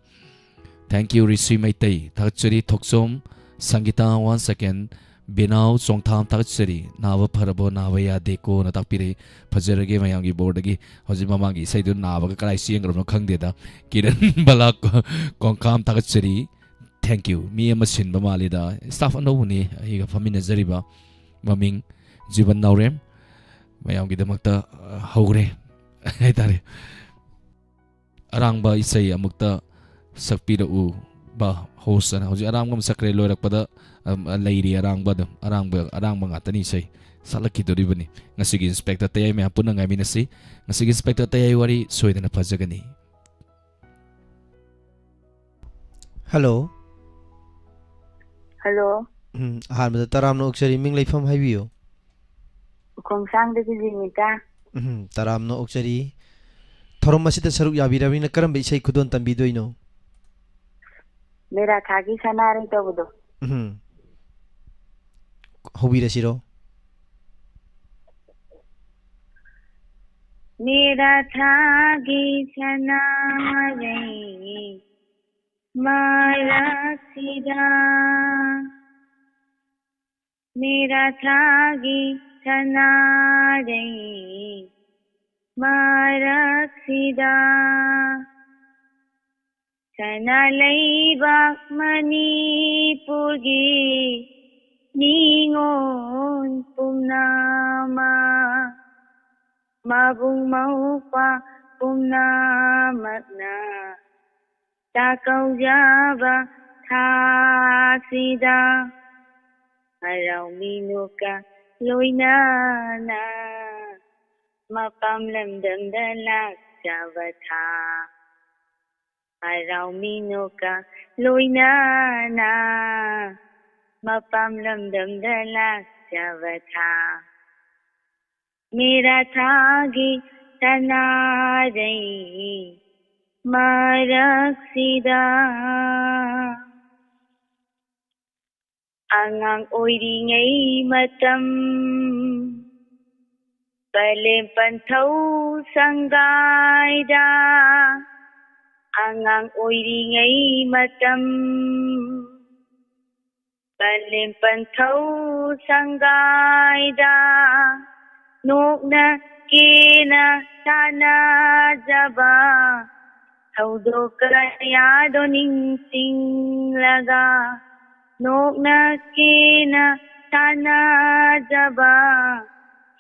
thank you Risi Maitei Thakachuri Thoksom Sangita 1 second Binau Songtham Thakachuri Nava Parabo Nava Yadeko na takpirei Pajarage Mayamgi Bordagi Hoji Mamangi isai du Nava ka kalai siang rom khangdeda Kiran Balak Kongkam Thakachuri Thank you. Me masin bamalida staff ano ni higa famina zariba maming Jiban Naurem mayam gidamakta haure haitare arangba isai amukta sakpira u ba hosana hoji arangam sakre loirakpada leiri arangba ngatani isai salaki doribani ngasigi inspector tayai me apuna ngaminasi ngasigi inspector tayai wari soidana phajagani. Hello. Hello. Ahanbada Taram no Oksari Ming Leifam Haibiyo. Khongsangdagi Jimita. Taram no Oksari Thorom Masita Saruk Yabirabina Karamba Isai Kudon Tambidoino. मेरा थागी सनारे तबदो ꯍꯧꯕꯤꯔꯁꯤꯔꯣ मेरा थागी सनारे मारसिदा मेरा थागी सनारे मारसिदा सना लेबाक मणिपुरगी ningon pumnama mabung maupa pumnamatna takau jaba thasida harau minuka loinana mapam lamdam dalak javatha harau minuka loinana मपम लमदम दलाक जवथा मेरा थागी तनारै मारक्सिदा angang oiringay matam balem panthau sanggaida angang oiringay matam Balim panthau sanggaida nokna kena sana jaba haudo kaya doning sing laga nokna kena sana jaba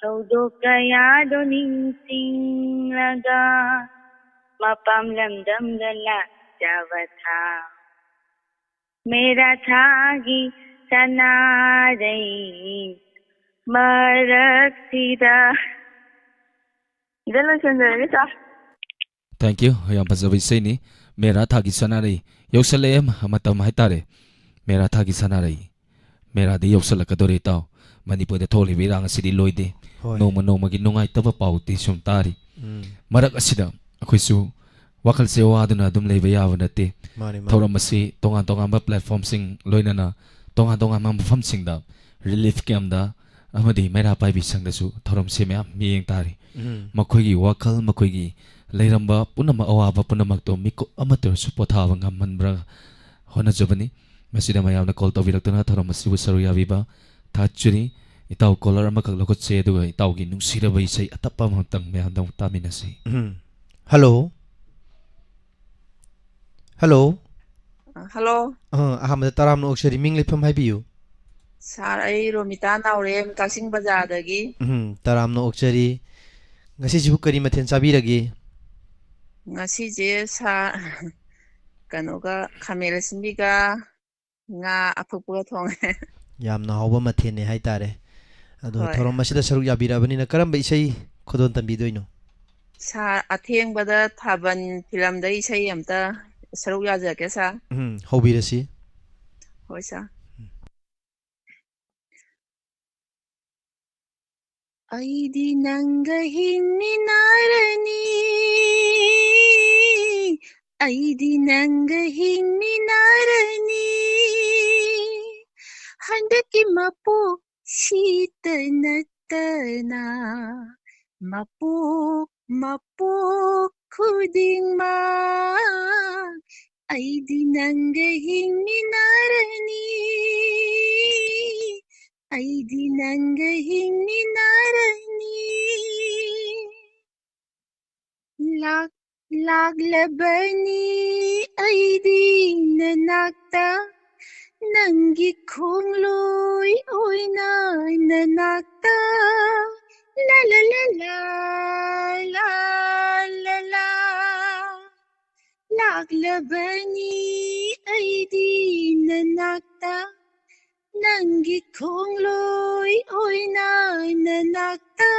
haudo kaya doning sing laga mapam lamdam dala javatha मेरा थागी सनारे मारक्सिदा इधर लोचन सा Thank you. Yam fazaba isayni mera thagi sanarei yausalem matam haitare mera thagi sanarei mera di yausalakadore taw Manipur da tholi birang asidi loide noma noma gi nungai taba pauti sum tari marak asida akhoisu wakal se waduna dum leiba yawa nate thoram asi tongan tongan ba platform sing loinana tongan tongan ma mafam sing da relief camp da amadi mera pai bi sang da su thoram se me miyeng tari makhoi gi wakal makhoi gi leiramba punama awaba punamak to miko amator su pothawa ngamman bra hona jobani masida mayamna call to bilaktuna thoram asi bu saru yabiba thachuri itaw caller amakak lokot se du itaw gi nungsira bai sai atapa mangtang me andam tamina si hello hello hello ahamda taram no oksari ming lefam haibiyu sar ai romita naurem kasing bazar dagi taram no oksari ngasi jibu kari mathen sabiragi ngasi je sa kanoga khamel simbiga nga apukwa thong yamna hawba mathen ne haitare ado thorom masida saruk yabirabani na karamba isai khodon tambidoino sa atheng bada thaban film dai isai amta saruk yaja ke sa hobirasi hoi sa aidi nanga hinni narani aidi nanga hinni narani handaki mapo shitanatana mapo mapo khuding ma aidi nanga hinni narani aidi nanga hinni narani laglabani aidi nanakta nangi khongloi oina nanakta la la la la la la la laglabani aidi nanakta nangi khongloi oina nanakta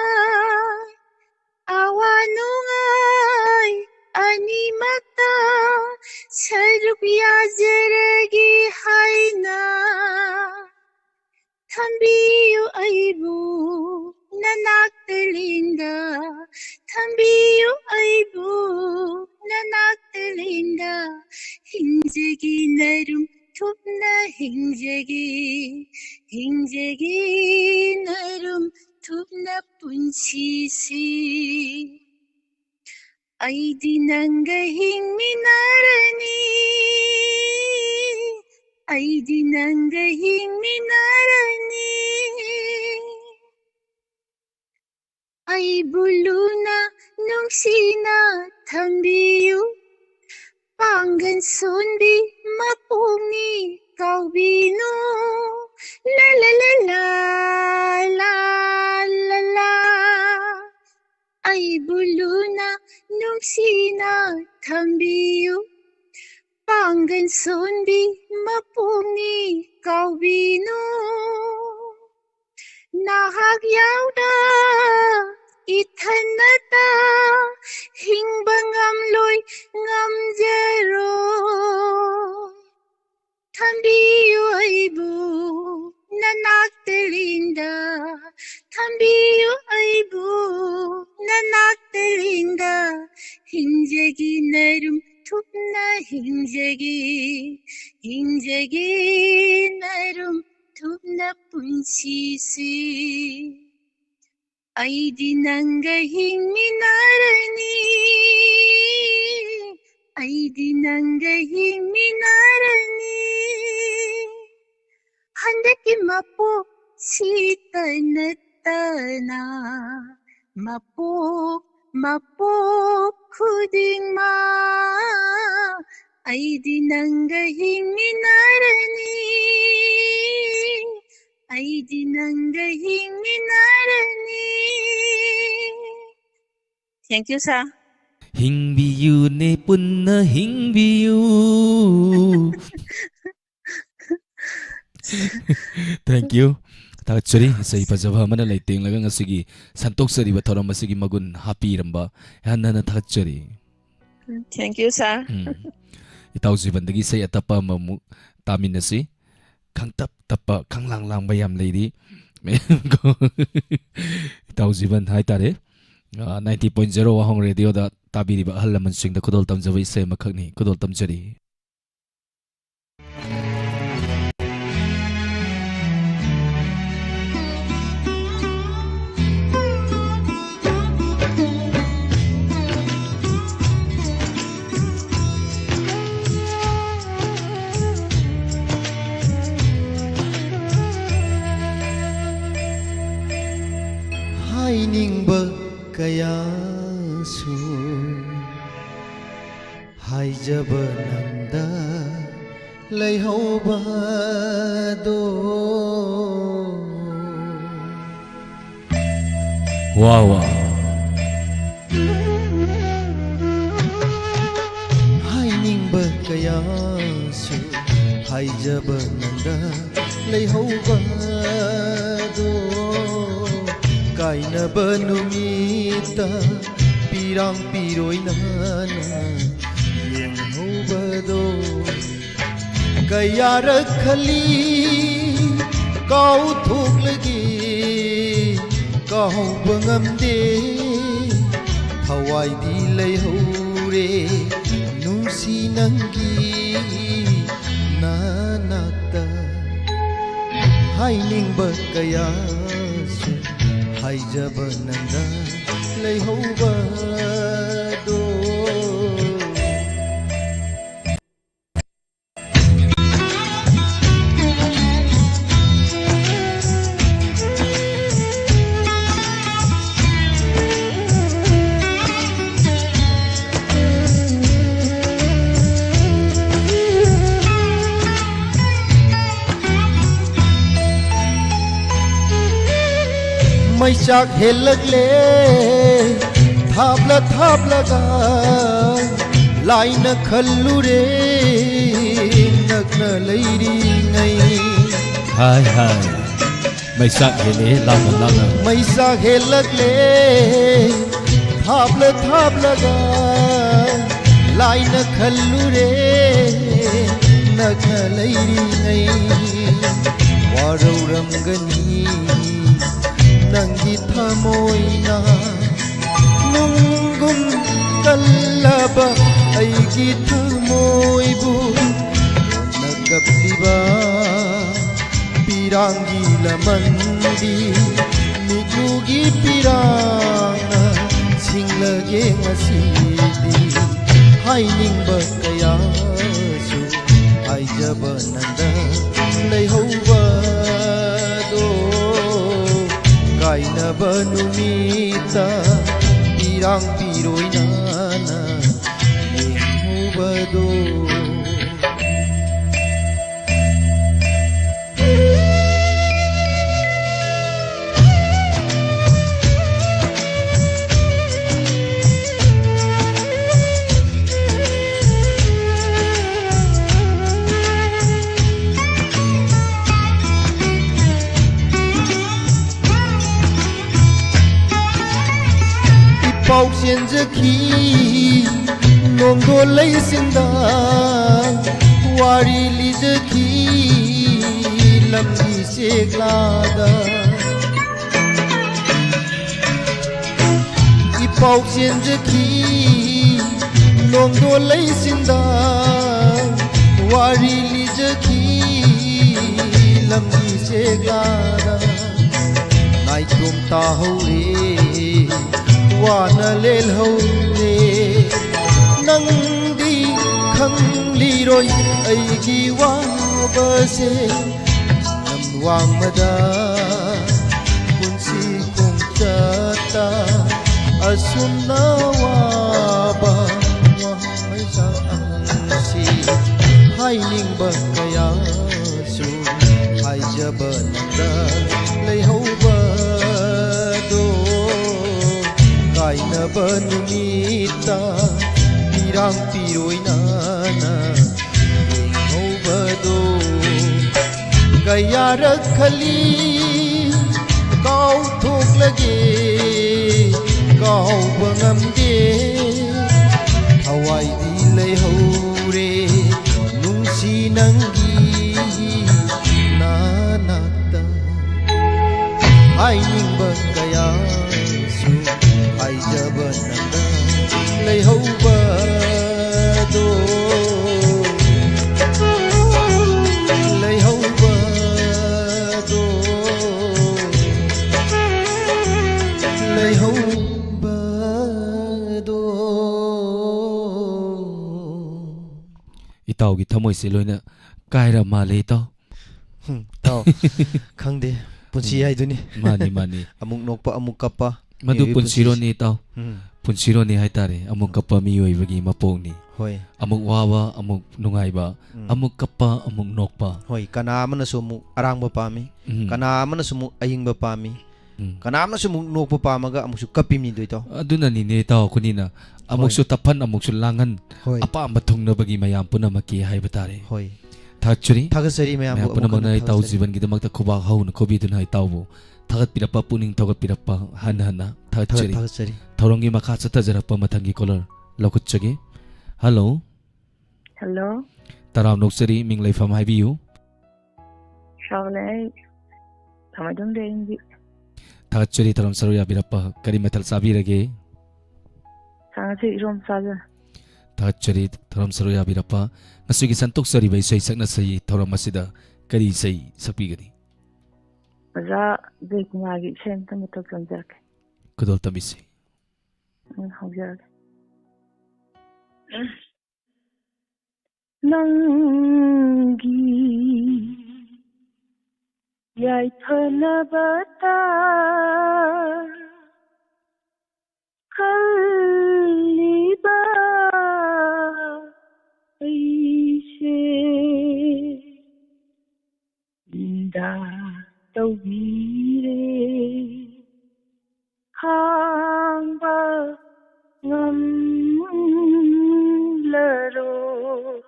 awanungai animakta saruk yazeregi haina thambiyu aibu nanaktalinda thambiyu aibu nanaktalinda hinjegi narum ꯑꯩꯗꯤ ꯅꯪꯒ ꯍꯤꯡꯃꯤꯟꯅꯔꯅꯤ ꯑꯩꯗꯤ ꯅꯪꯒ ꯍꯤꯡꯃꯤꯟꯅꯔꯅꯤ ꯑꯩꯕꯨ ꯂꯨꯅ ꯅꯨꯡꯁꯤꯅ ꯊꯝꯕꯤꯌꯨ ꯄꯥꯡꯒꯟ ꯁꯣꯟꯕꯤ ꯃꯄꯣꯛꯅꯤ ꯀꯥꯎꯕꯤꯅꯨ ꯂꯥ ꯂꯥ ꯂꯥ ꯂꯥ ꯂꯥ ꯂꯥ ꯂꯥ ꯑꯩꯕꯨ ꯂꯨꯅ ꯅꯨꯡꯁꯤꯅ ꯊꯝꯕꯤꯌꯨ ꯄꯥꯡꯒꯟ ꯁꯣꯟꯕꯤ ꯃꯄꯣꯛꯅꯤ ꯀꯥꯎꯕꯤꯅꯨ ꯅꯍꯥꯛ ꯌꯥꯎꯅ ꯏꯊꯟꯇ ꯍꯤꯡꯕ ꯉꯝꯂꯣꯏ ꯉꯝꯖꯔꯣꯏ ꯊꯝꯕꯤꯌꯨ ꯑꯩꯕꯨ ನನ್ನಾಗ್ತರಿಂದ ಥಂಬಿಯು ಐಬು ನನ್ನಾಗ್ತರಿಂದ ಹಿಂಜಗಿ ನರುಂ ಥುಪ್ನ ಹಿಂಜಗಿ ನರುಂ ಥುಪ್ನ ಪುನ್ಸಿಸಿ ಐದಿ ನಂಗ ಹಿಂಮಿನಾರನಿ ಐದಿ ನಂಗ ಹಿಂಮಿನಾರನಿ ಹಂದಕ್ಕೆ ಮಪ್ಪು ಸೀತನತ್ತನ ಮಪ್ಪು ಖುದಿಂಗ್ಮಾ ಐದಿ ನಂಗ ಹಿಂಮಿನಾರನಿ ಐದಿ ನಂಗ ಹಿಂಮಿನಾರನಿ ಥ್ಯಾಂಕ್ ಯು ಸರ್ ಹಿಂಬಿಯು ನೆ ಪುನ್ನ ಹಿಂಬಿಯು Thank you. Tagachari sa ipajaba mana laiting laga ngasigi santok sari ba thoram masigi magun happy ramba hanna na tagachari. Thank you sir. Itaw jibandagi say atapa mamu taminasi kangtap tapa kanglang lang bayam lady. Itaw jiban hai tare 90.0 wahong radio da tabiri ba halaman sing da kudol tamjawi say makhagni kudol tamjari. Hainingba kayasu haijaba nanda laihauba do Wow. Hainingba kayasu haijaba nanda laihauba do Kainaba numita pirang piroy nana yenghubado kayara khali kau thuk lagi kau bangamde thawai di lai hure nusi nangi nanakta hainingba kaya haijaba nanda laihauba do Maisak helakle thapla ga laina khallure nakna leiri ngai Hi Maisak hele lama Maisak helakle thapla ga laina khallure nakna leiri ngai warauram gani Nangi thamoina nungum kallaba aigi thamoibu nagabliba pirangi lamandi migugi piranga ꯊꯤꯡꯂꯒꯦ ꯉꯁꯤꯗꯤ ꯍꯥꯏꯅꯤꯡꯕ ꯀꯌꯥꯁꯨ ꯍꯥꯏꯖꯕ ꯅꯪꯗ ꯂꯩꯍꯧꯕꯗꯣ ꯀꯥꯏꯅꯕ ꯅꯨꯃꯤꯠꯇ ꯏꯔꯥꯡ ꯄꯤꯔꯣꯏꯅꯥꯅ ꯌꯦꯡꯍꯧꯕꯗꯣ ꯄꯥꯎ ꯆꯦꯟꯖꯈꯤ ꯅꯣꯡꯗꯣꯜ ꯂꯩꯁꯤꯡꯗ ꯋꯥꯔꯤ ꯂꯤꯖꯈꯤ ꯂꯝꯒꯤ ꯆꯦꯛꯂꯥꯗ ꯏꯄꯥꯎ ꯆꯦꯟꯖꯈꯤ ꯅꯣꯡꯗꯣꯜ ꯂꯩꯁꯤꯡꯗ ꯋꯥꯔꯤ ꯂꯤꯖꯈꯤ ꯂꯝꯒꯤ ꯆꯦꯛꯂꯥꯗ ꯅꯥꯏꯇꯣꯝ ꯇꯥꯍꯧꯔꯦ ꯋꯥꯅ ꯂꯦꯜꯍꯧꯔꯦ ꯅꯪꯗꯤ ꯈꯪꯂꯤꯔꯣꯏ ꯑꯩꯒꯤ ꯋꯥꯕꯁꯦ ꯂꯝ ꯋꯥꯡꯃꯗ ꯄꯨꯟꯁꯤ ꯈꯣꯡꯆꯠꯇ ꯑꯁꯨꯝꯅ ꯋꯥꯕ ꯋꯥꯍꯩꯁꯥꯡꯁꯤ ꯍꯥꯏꯅꯤꯡꯕ ꯀꯌꯥꯁꯨ ꯍꯥꯏꯖꯕ ꯅꯪꯗ ꯂꯩꯍꯧꯕꯗꯣ ꯀꯥꯏꯅꯕ ꯅꯨꯃꯤꯠꯇ ꯏꯔꯥꯡ ꯄꯤꯔꯣꯏꯅꯥꯅ ꯌꯦꯡꯍꯧꯕꯗꯣ ꯀꯌꯥꯔꯛ ꯈꯜꯂꯤ ꯀꯥꯎꯊꯣꯛꯂꯒꯦ ꯀꯥꯎꯕ ꯉꯝꯗꯦ ꯊꯋꯥꯏꯗꯤ ꯂꯩꯍꯧꯔꯦ ꯅꯨꯡꯁꯤ ꯅꯪꯒꯤ ꯅꯥꯅꯥꯛꯇ ꯍꯥꯏꯅꯤꯡꯕ ꯀꯌꯥꯁꯨ ꯍꯥꯏꯖꯕ ꯅꯪꯗ ꯂꯩꯍꯧꯕꯗꯣ ꯂꯩꯍꯧꯕꯗꯣ ꯂꯩꯍꯧꯕꯗꯣ ꯏꯇꯥꯎꯒꯤ ꯊꯃꯣꯏꯁꯦ ꯂꯣꯏꯅ ꯀꯥꯏꯔ ꯃꯥꯜꯂꯦ ꯏꯇꯥꯎ ꯇꯥꯎ ꯈꯪꯗꯦ ꯄꯨꯟꯁꯤ ꯍꯥꯏꯗꯨꯅꯤ ꯃꯥꯅꯤ ꯃꯥꯅꯤ ꯑꯃꯨꯛ ꯅꯣꯛꯄ ꯑꯃꯨꯛ ꯀꯞꯄ ꯃꯗꯨ ꯃꯤꯑꯣꯏꯕꯒꯤ ꯄꯨꯟꯁꯤꯔꯣꯟꯅꯤ ꯏꯇꯥꯎ ꯄꯨꯟꯁꯤꯁꯦ ꯄꯨꯟꯁꯤꯔꯣꯟꯅꯤ ꯍꯥꯏꯇꯥꯔꯦ ꯑꯃꯨꯛ ꯀꯞꯄ ꯃꯤꯑꯣꯏꯕꯒꯤ ꯃꯄꯣꯛꯅꯤ ꯍꯣꯏ ꯑꯃꯨꯛ ꯋꯥꯕ ꯑꯃꯨꯛ ꯅꯨꯡꯉꯥꯏꯕ ꯑꯃꯨꯛ ꯀꯞꯄ ꯑꯃꯨꯛ ꯅꯣꯛꯄ ꯍꯣꯏ ꯀꯅꯥ ꯑꯃꯅꯁꯨ ꯑꯃꯨꯛ ꯑꯔꯥꯡꯕ ꯄꯥꯝꯃꯤ ꯀꯅꯥ ꯑꯃꯅꯁꯨ ꯑꯃꯨꯛ ꯑꯏꯪꯕ ꯄꯥꯝꯃꯤ ꯀꯅꯥ ꯑꯃꯅꯁꯨ ꯑꯃꯨꯛ ꯅꯣꯛꯄ ꯄꯥꯝꯃꯒ ꯑꯃꯨꯛꯁꯨ ꯀꯞꯄꯤꯃꯤꯗꯣ ꯏꯇꯥꯎ ꯑꯗꯨꯅꯅꯤꯅꯦ ꯏꯇꯥꯎ ꯑꯩꯈꯣꯏꯅꯤꯅ ꯑꯃꯨꯛꯁꯨ ꯇꯞꯍꯟ ꯑꯃꯨꯛꯁꯨ ꯂꯥꯡꯍꯟ ꯍꯣꯏ ꯑꯄꯥꯝꯕ ꯊꯨꯡꯅꯕꯒꯤ ꯃꯌꯥꯝ ꯄꯨꯝꯅꯃꯛꯀꯤ ꯍꯥꯏꯕ ꯇꯥꯔꯦ ꯍꯣꯏ ꯊꯥꯒꯠꯆꯔꯤ ꯊꯥꯒꯠꯆꯔꯤ ꯃꯌꯥꯝꯕꯨ ꯃꯌꯥꯝ ꯑꯃꯨꯛ ꯄꯨꯝꯅꯃꯛꯅ ꯍꯟꯅ ꯏꯇꯥꯎ ꯊꯥꯒꯠꯆꯔꯤ ꯖꯤꯕꯟꯒꯤꯗꯃꯛꯇ ꯈꯨꯕꯥꯛ ꯍꯧꯅ ꯈꯨꯕꯤꯗꯨꯅ ꯏꯇꯥꯎꯕꯨ ꯊꯥꯒꯠꯄꯤꯔꯛꯄ ꯄꯨꯛꯅꯤꯡ ꯊꯧꯒꯠꯄꯤꯔꯛꯄ ꯍꯟꯅ ꯍꯟꯅ ꯊꯥꯒꯠꯆꯔꯤ ꯊꯥꯒꯠꯆꯔꯤ ꯊꯧꯔꯝꯒꯤ ꯃꯈꯥ ꯆꯠꯊꯖꯔꯛꯄ ꯃꯊꯪꯒꯤ ꯀꯣꯂꯔ ꯂꯧꯈꯠꯆꯒꯦ ꯍꯜꯂꯣ ꯍꯜꯂꯣ ꯇꯔꯥꯝ ꯅꯣꯛꯆꯔꯤ ꯃꯤꯡ ꯂꯩꯐꯝ ꯍꯥꯏꯕꯤꯌꯨ ꯁꯥꯎꯂꯦ ꯑꯩ ꯊꯥꯡꯃꯩꯕꯟꯗꯒꯤ ꯊꯥꯒꯠꯆꯔꯤ ꯊꯧꯔꯝ ꯁꯔꯨꯛ ꯌꯥꯕꯤꯔꯛꯄ ꯀꯔꯤ ꯃꯊꯦꯜ ꯆꯥꯕꯤꯔꯒꯦ ꯉꯁꯤ ꯏꯔꯣꯝ ꯆꯥꯖꯔꯦ ꯊꯥꯒꯠꯆꯔꯤ ꯊꯧꯔꯝ ꯁꯔꯨꯛ ꯌꯥꯕꯤꯔꯛꯄ ꯉꯁꯤꯒꯤ ꯁꯟꯇꯣꯛꯆꯔꯤꯕ ꯏꯁꯩ ꯁꯛꯅꯁꯩ ꯊꯧꯔꯝ ꯑꯁꯤꯗ ꯀꯔꯤ ꯏꯁꯩ ꯁꯛꯄꯤꯒꯅꯤ ꯑꯣꯖꯥ ꯖयꯀꯨꯃꯥꯔꯒꯤ ꯏꯁꯩ ꯑꯃꯇꯪ ꯃꯇꯧ ꯇꯝꯖꯔꯛꯀꯦ ꯈꯨꯗꯣꯜ ꯇꯝꯕꯤꯁꯤ ꯍꯧꯖꯔꯒꯦ ꯅꯪꯒꯤ ꯌꯥꯏꯐꯅꯕꯇ ꯈꯜꯂꯤꯕ ꯑꯩꯁꯦ ꯗꯥ ꯇꯧꯕꯤꯔꯦ ꯈꯥꯡꯕ ꯉꯝꯂꯔꯣꯏ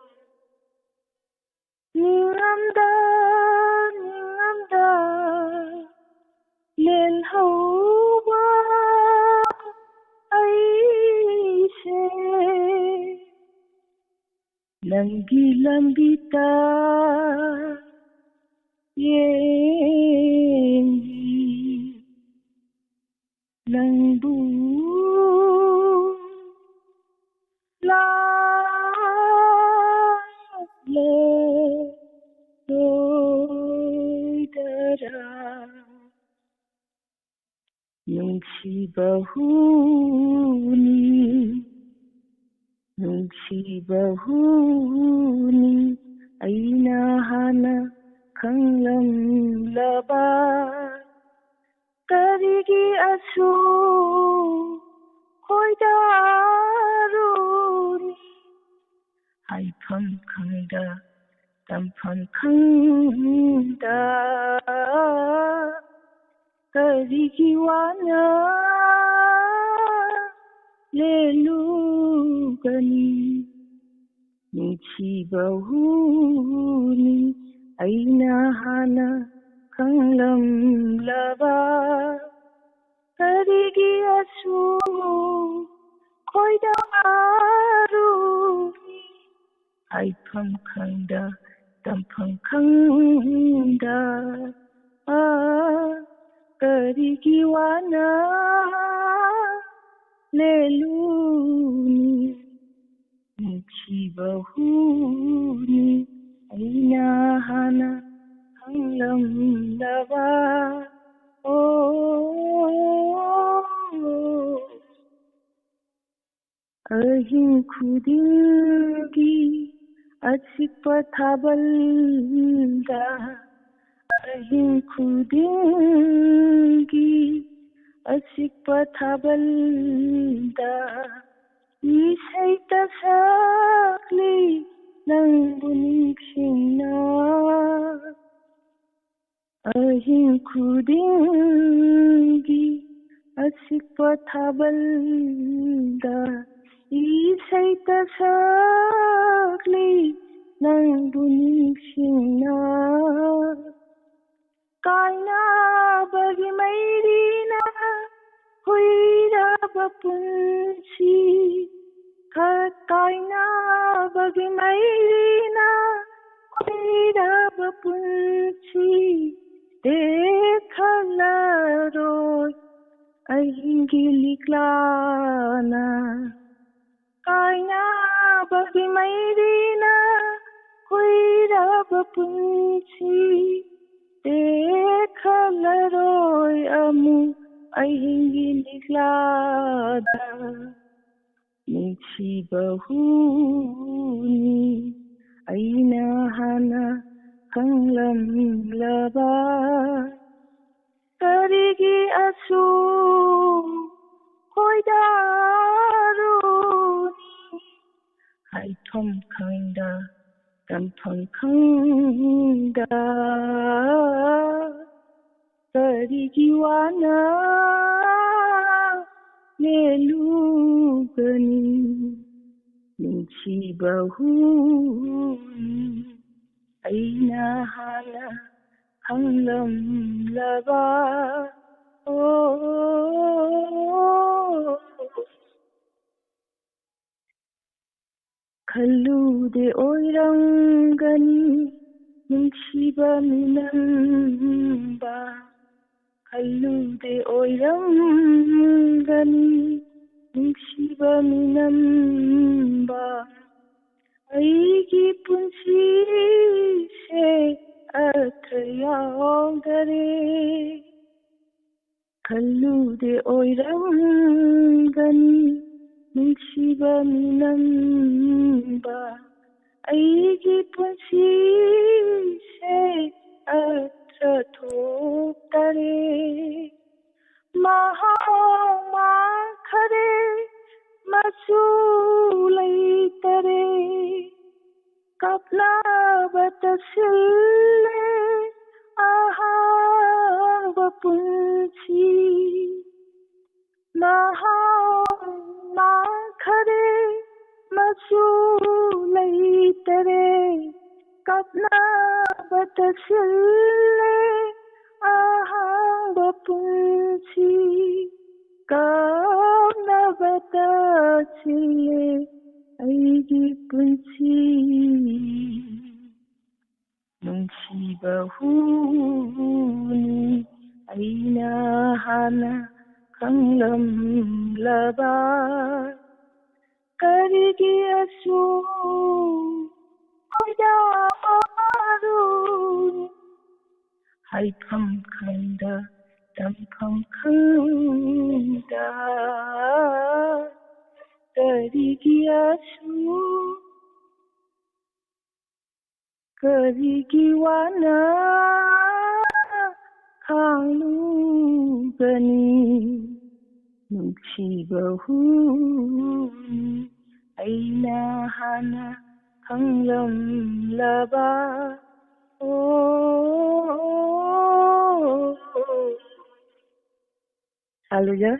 ꯅꯤꯡꯉꯝꯗ ꯂꯦꯜꯍꯧꯕ ꯑꯩꯁꯦ ꯅꯪꯒꯤ ꯂꯝꯕꯤꯗ ꯌꯦꯡꯂꯤ ꯅꯪꯕꯨ ꯂꯥꯛꯂꯔꯣꯏꯗꯔꯥ ꯅꯨꯡꯁꯤꯕ ꯅꯨꯡꯁꯤꯕꯍꯨꯅꯤ ꯑꯩꯅ ꯍꯥꯟꯅ ꯈꯪꯂꯝꯂꯕ ꯀꯔꯤꯒꯤ ꯑꯁꯨꯛ ꯈꯣꯏꯗꯥꯔꯨꯅꯤ ꯍꯥꯏꯐꯝ ꯈꯪꯗ ꯇꯝꯐꯝ ꯈꯪꯗ ꯀꯔꯤꯒꯤ ꯋꯥꯅ ꯂꯦꯜꯂꯨꯒꯅꯤ ꯅꯨꯡꯁꯤꯕꯍꯨꯅꯤ ꯑꯩꯅ ꯍꯥꯟꯅ ꯈꯪꯂꯝꯂꯕ ꯀꯔꯤꯒꯤ ꯑꯁꯨꯛ ꯈꯣꯏꯗꯥꯔꯨꯅꯤ ꯍꯥꯏꯐꯝ ꯈꯪꯗ ꯇꯝꯐꯝ ꯈꯪꯗ ꯀꯔꯤꯒꯤ ꯋꯥꯅ ꯂꯦꯜꯂꯨꯅꯤ ꯅꯨꯡꯁꯤꯕꯍꯨꯅꯤ ꯑꯩꯅ ꯍꯥꯟꯅ ꯈꯪꯂꯝꯂꯕ ꯑꯍꯤꯡ ꯈꯨꯗꯤꯡꯒꯤ ꯑꯆꯤꯛꯄ ꯊꯥꯕꯜꯗ ꯑꯍꯤꯡ ꯈꯨꯗꯤꯡꯒꯤ ꯑꯆꯤꯛꯄ ꯊꯥꯕꯜꯗ ꯏꯁꯩꯇ ꯁꯛꯂꯤ ꯅꯪꯕꯨ ꯅꯤꯡꯁꯤꯡꯅ ꯑꯍꯤꯡ ꯈꯨꯗꯤꯡꯒꯤ ꯑꯆꯤꯛꯄ ꯊꯥꯕꯜꯗ 이세이다 sakli nang buningsina kaina bagi mairina huiraba punsi kaina bagi mairina huiraba punsi dekhalaro ahingilikana kaina bagi mairina huiraba punsi dekhalaroi amu ahingilikada nungsibahuni aina hana khanglamlaba karigi asu hoidaruni haithom khangda tamphang khangda karigi wana melugani nungsibahuni aina hana khanglamlaba kallude oirangani nungsiba minamba kallude oirangani nungsiba minamba aigi punsi se athayagare kallude oirangani nungsiba minamba aigi punsi se athathokare mahama khare masu laitare kapla batasille ahava punsi mahama khare masu laitare kapla batasille ahava punsi kapla batasille aigi punsi nungsibahuni aina hana khanglamlaba karigi asu hoidaruni haitham khangda तमफम खंदा करगी आंसू करगी वाना खालुगनी नुंसीबहु अइना हाना खंगलमलबा ओ Saluja.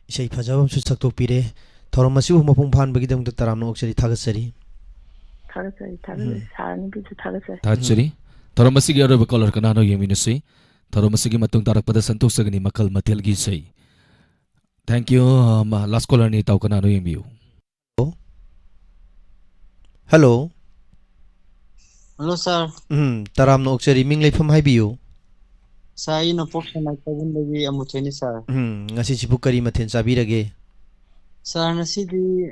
Isai fajabam su saktoqpire thorom asibu mapung phanbagidamta taramna oksari thagasari Thagasari sani bisu thagasari Thagasari thorom asigi aroba color kanano yeminasi thorom asigi matung tarakpada santoksagani makal matelgi sei Thank you last caller ni tau kanano yemiu Hello Hello, sir. taramna oksari ming leifam haibiu Sir, ino po siya nagpagundagi amutin ni sir. ngasi sibu kari mathen sabirage Sir, nasidi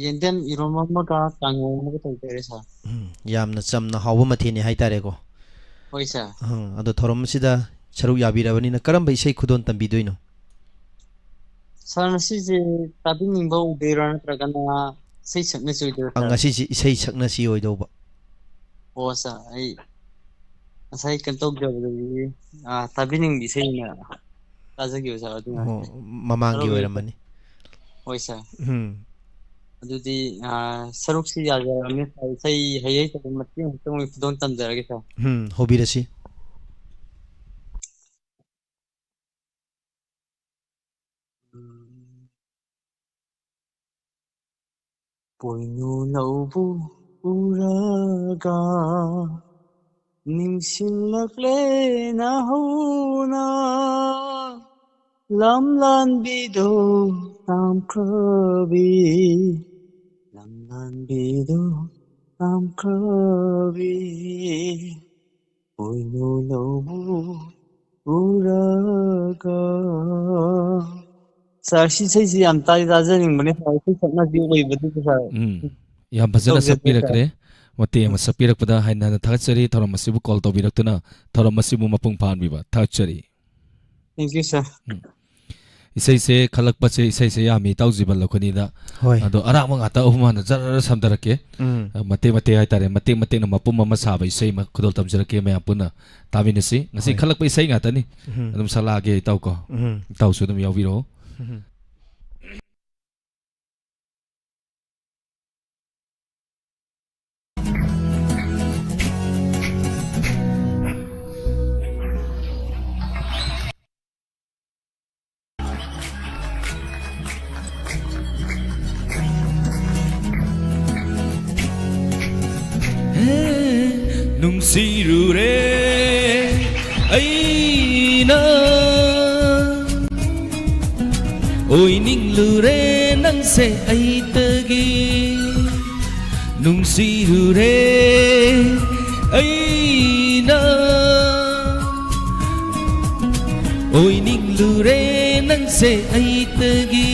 yendem iromamaga tangong mga tagpere sir. yamna chamna hawa matheni haitare ko Hoy sir. ado thorom sida saruk yabirabani na karamba isai khudon tambidoino Sir, nasidi tabingimba ubera natragana say sakna suyo sir. ngasi isai sakna si oidoba Oo sir, ay asay kantog jabagi tabining bisay na tazagyo sir. mamangi oiramani Hoy sir. Adudi saruk si yaga amne say hayay sa mati hutong ifdon tamdarage sir. hobirasi Poino laubu uraga Nimsilakle na huna Lamlan bido tam krabi Lamlan bido tam krabi Poino laubu uraga Sashi say si amtai dazaning mane sai sakna di oi badu sa yam fazana sapirakre mate ama sapirakpada haina thagasari thorom asibu call tobirakuna thorom asibu mapung phanbiba thagasari Thank you sir. isai se khalak pache isai se yami taujibal lokhani da hoi ado ara manga ta ohmana jar samdarake mate mate ai tare mate mate na mapum mama sa bai sei ma khudol tamjarake ma puna taminasi ngasi khalak pa isai nga ta ni adum salage taw ko taw su dum yawiro nungsirure aina oi ninglure nangse aitagi nungsirure aina oi ninglure nangse aitagi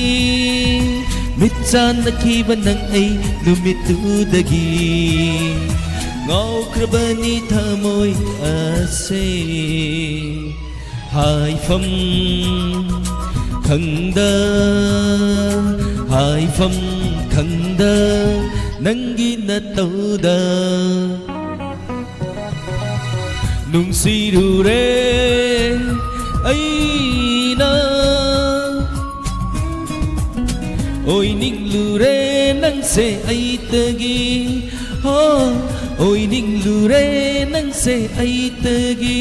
mitsan nakhiba nang ai numitudagi ngaukrabani thamoy ase haifam khangda nangi natauda nungsirure aina oi ninglure nangse aitagi oi ninglure nangse aitagi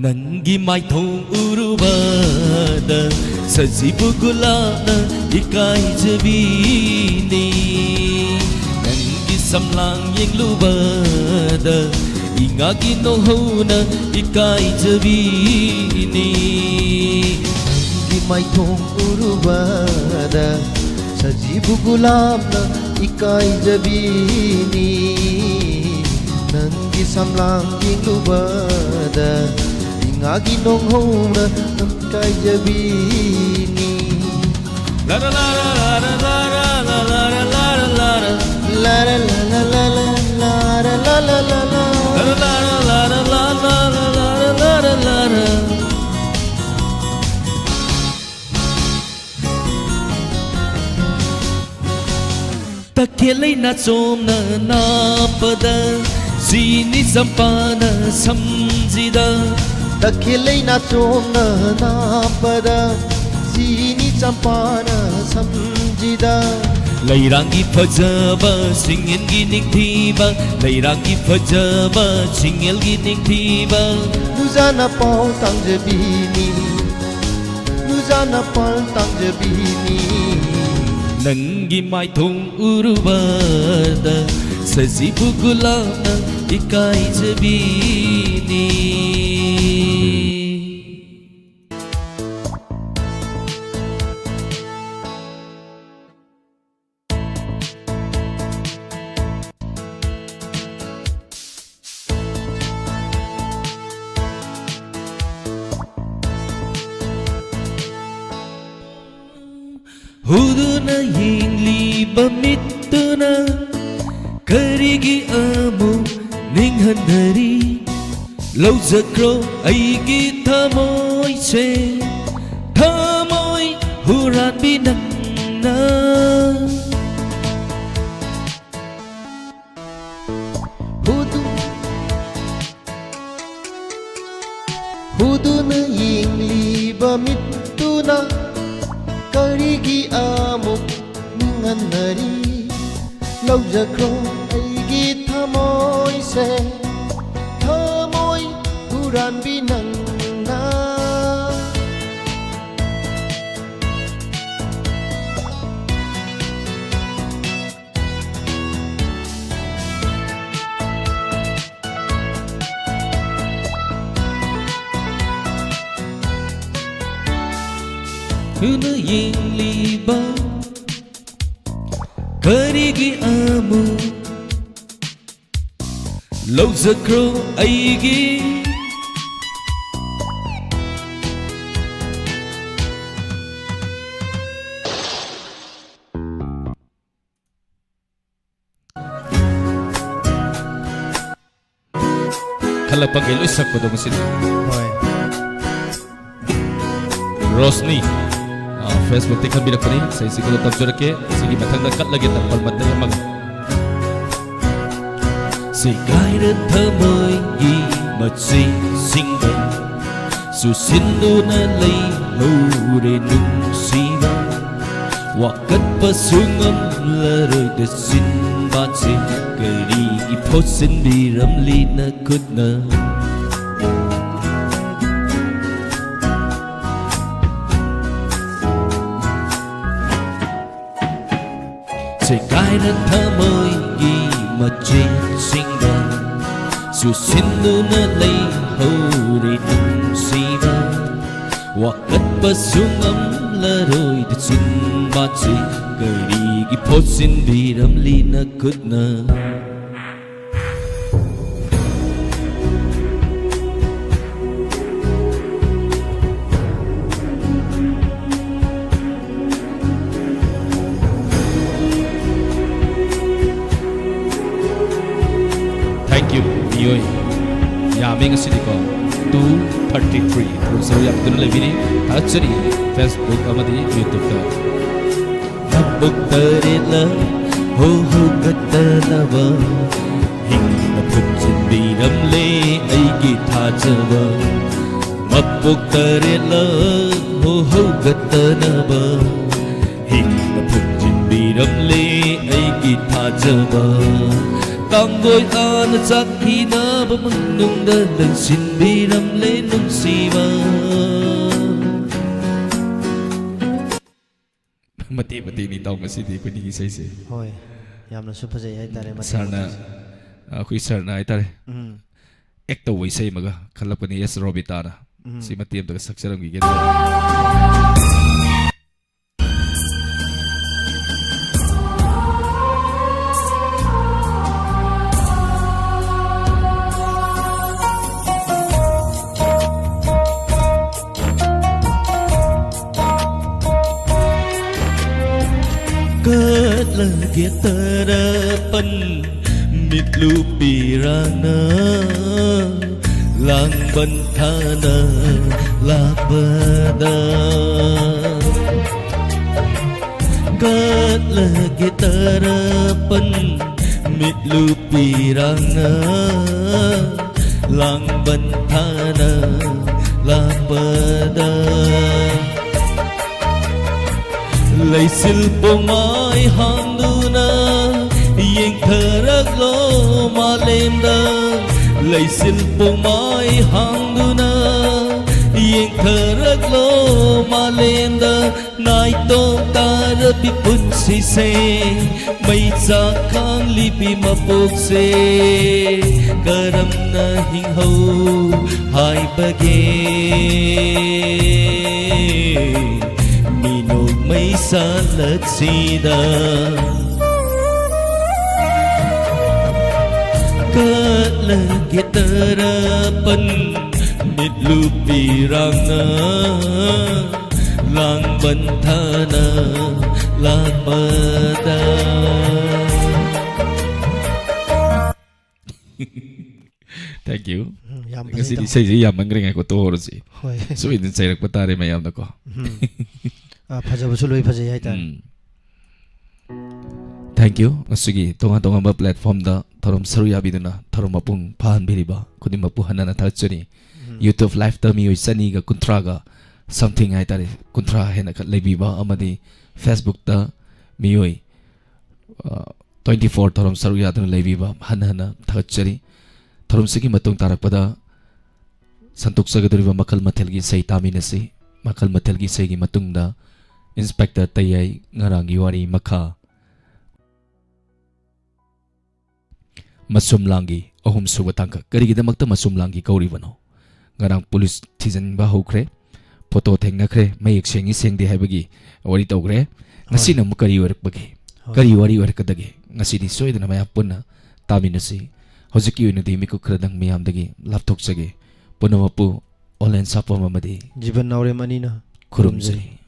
nangi mai thong urubada sajibu gulana ikai jabini samlang yeng lubada ingagi no hona ikai jabini nangi mai thong urubada sajibu gulamna ikai jabini Nangi samlang yingubada Ingagi nong hona Angkai jabini La la la la la la la la la la la la. La la la la la la la la la la la. La la la la la la la la la la la. Takilay na tsomna na pada Zini zampana samjida Takilay na chomna na pada Zini champana samjida Lairangi fajaba singelgi ningthiba Lairangi fajaba singelgi ningthiba Nuzana pau tangjabini Nuzana pau tangjabini Nangi mai thong urubada Sajibu gulana ikai jabini Huduna yingliba mituna Karigi amu ninghanari Lauzakro aigi thamoy se Thamoy huran binangna Huduna yingliba mituna Karigi amuk nganari Lauzakro aigi thamoy se Thamoy huran binangna Huna yingliba Karigi amu Lauzakro aigi Kalapag ilo isak ko daw masin Hoy Rosni Facebook tikhan binak pani sa siguro tabsura ke sige matang nakat lagi tapal matay mag Sigayra thamoy gi matsi singba Susindu na lay hore nung siba Wakat pasungam laroy da sinbat si Kari iposin biram lina kutna Sigayra thamoy gi matsi singba Susindu na lay hore nung siba Wakat pasungam laroy da sinbat si Kari iposin biram lina kutna Thank you, Mioy. Yaming Sidiko 233. From Sawyap Dunalabini, Tachari, Facebook, Amadi, YouTube. Nabuk Tarila, Ho Ho Gatanava, Hing the Putin Bidam Lay, Aigi Tajava, Mabuk Tarila, Ho Ho Gatanava, Hing the Putin Bidam Lay, Aigi Tajava. Tanggoy ana sakina bamanung dalang sinbiram lenung siwa Mati-mati ni tao masidi ko ni isay-isay Hoy yamna su phajai hai tare mate Sarna Kui sarna ay tare Ekta waisay maga Kalap ni Yes Robitana Si matiyam daga saksarang gigil lagi terapan mitlu pirana lang bantana lapada lagi terapan mitlu pirana lang bantana lapada lay silpomay handuna yang teraglo malemda lay silpomay handuna yang teraglo malemda naito tarapi punsi se may sakang lipi mapukse karam na hinghaw hay bage minog may salat sida kalagi tarapan mitlu pirana lang bantana lapada. Thank you. Kasi di say siya mangring ako to si. So idin say nagpatari mayam nako. 파자부sul loy 파자 yaita. Thank you. Sige, tunga ba platform da tarom saruya biduna tarom apung pahan biriba kudim mapuhanan na tarchuni. YouTube live ta mi sani ga kuntraga something ay tare kuntra hena ka lebiba amadi Facebook ta mi 24 tarom saruya ta lebiba hana tarchari tarom sige matung tarakpada santuk sagaduriba makal matelgi say taminasi makal matelgi say gi matungda Inspector Tayay ngarang iwari maka masumlangi ahum subatangka karigidamagta masumlangi kauribano ngarang police thijan ba hokre photo thengnakre mayek sengi sengde haibagi wari tawgre ngasi na mukari warakbagi kari wari warakadagi ngasi di soidana maya punna taminasi hojiki unadi miku kradang mayamdagi laptok sage punamapu online sapamamadi jiban nawre manina kurumjai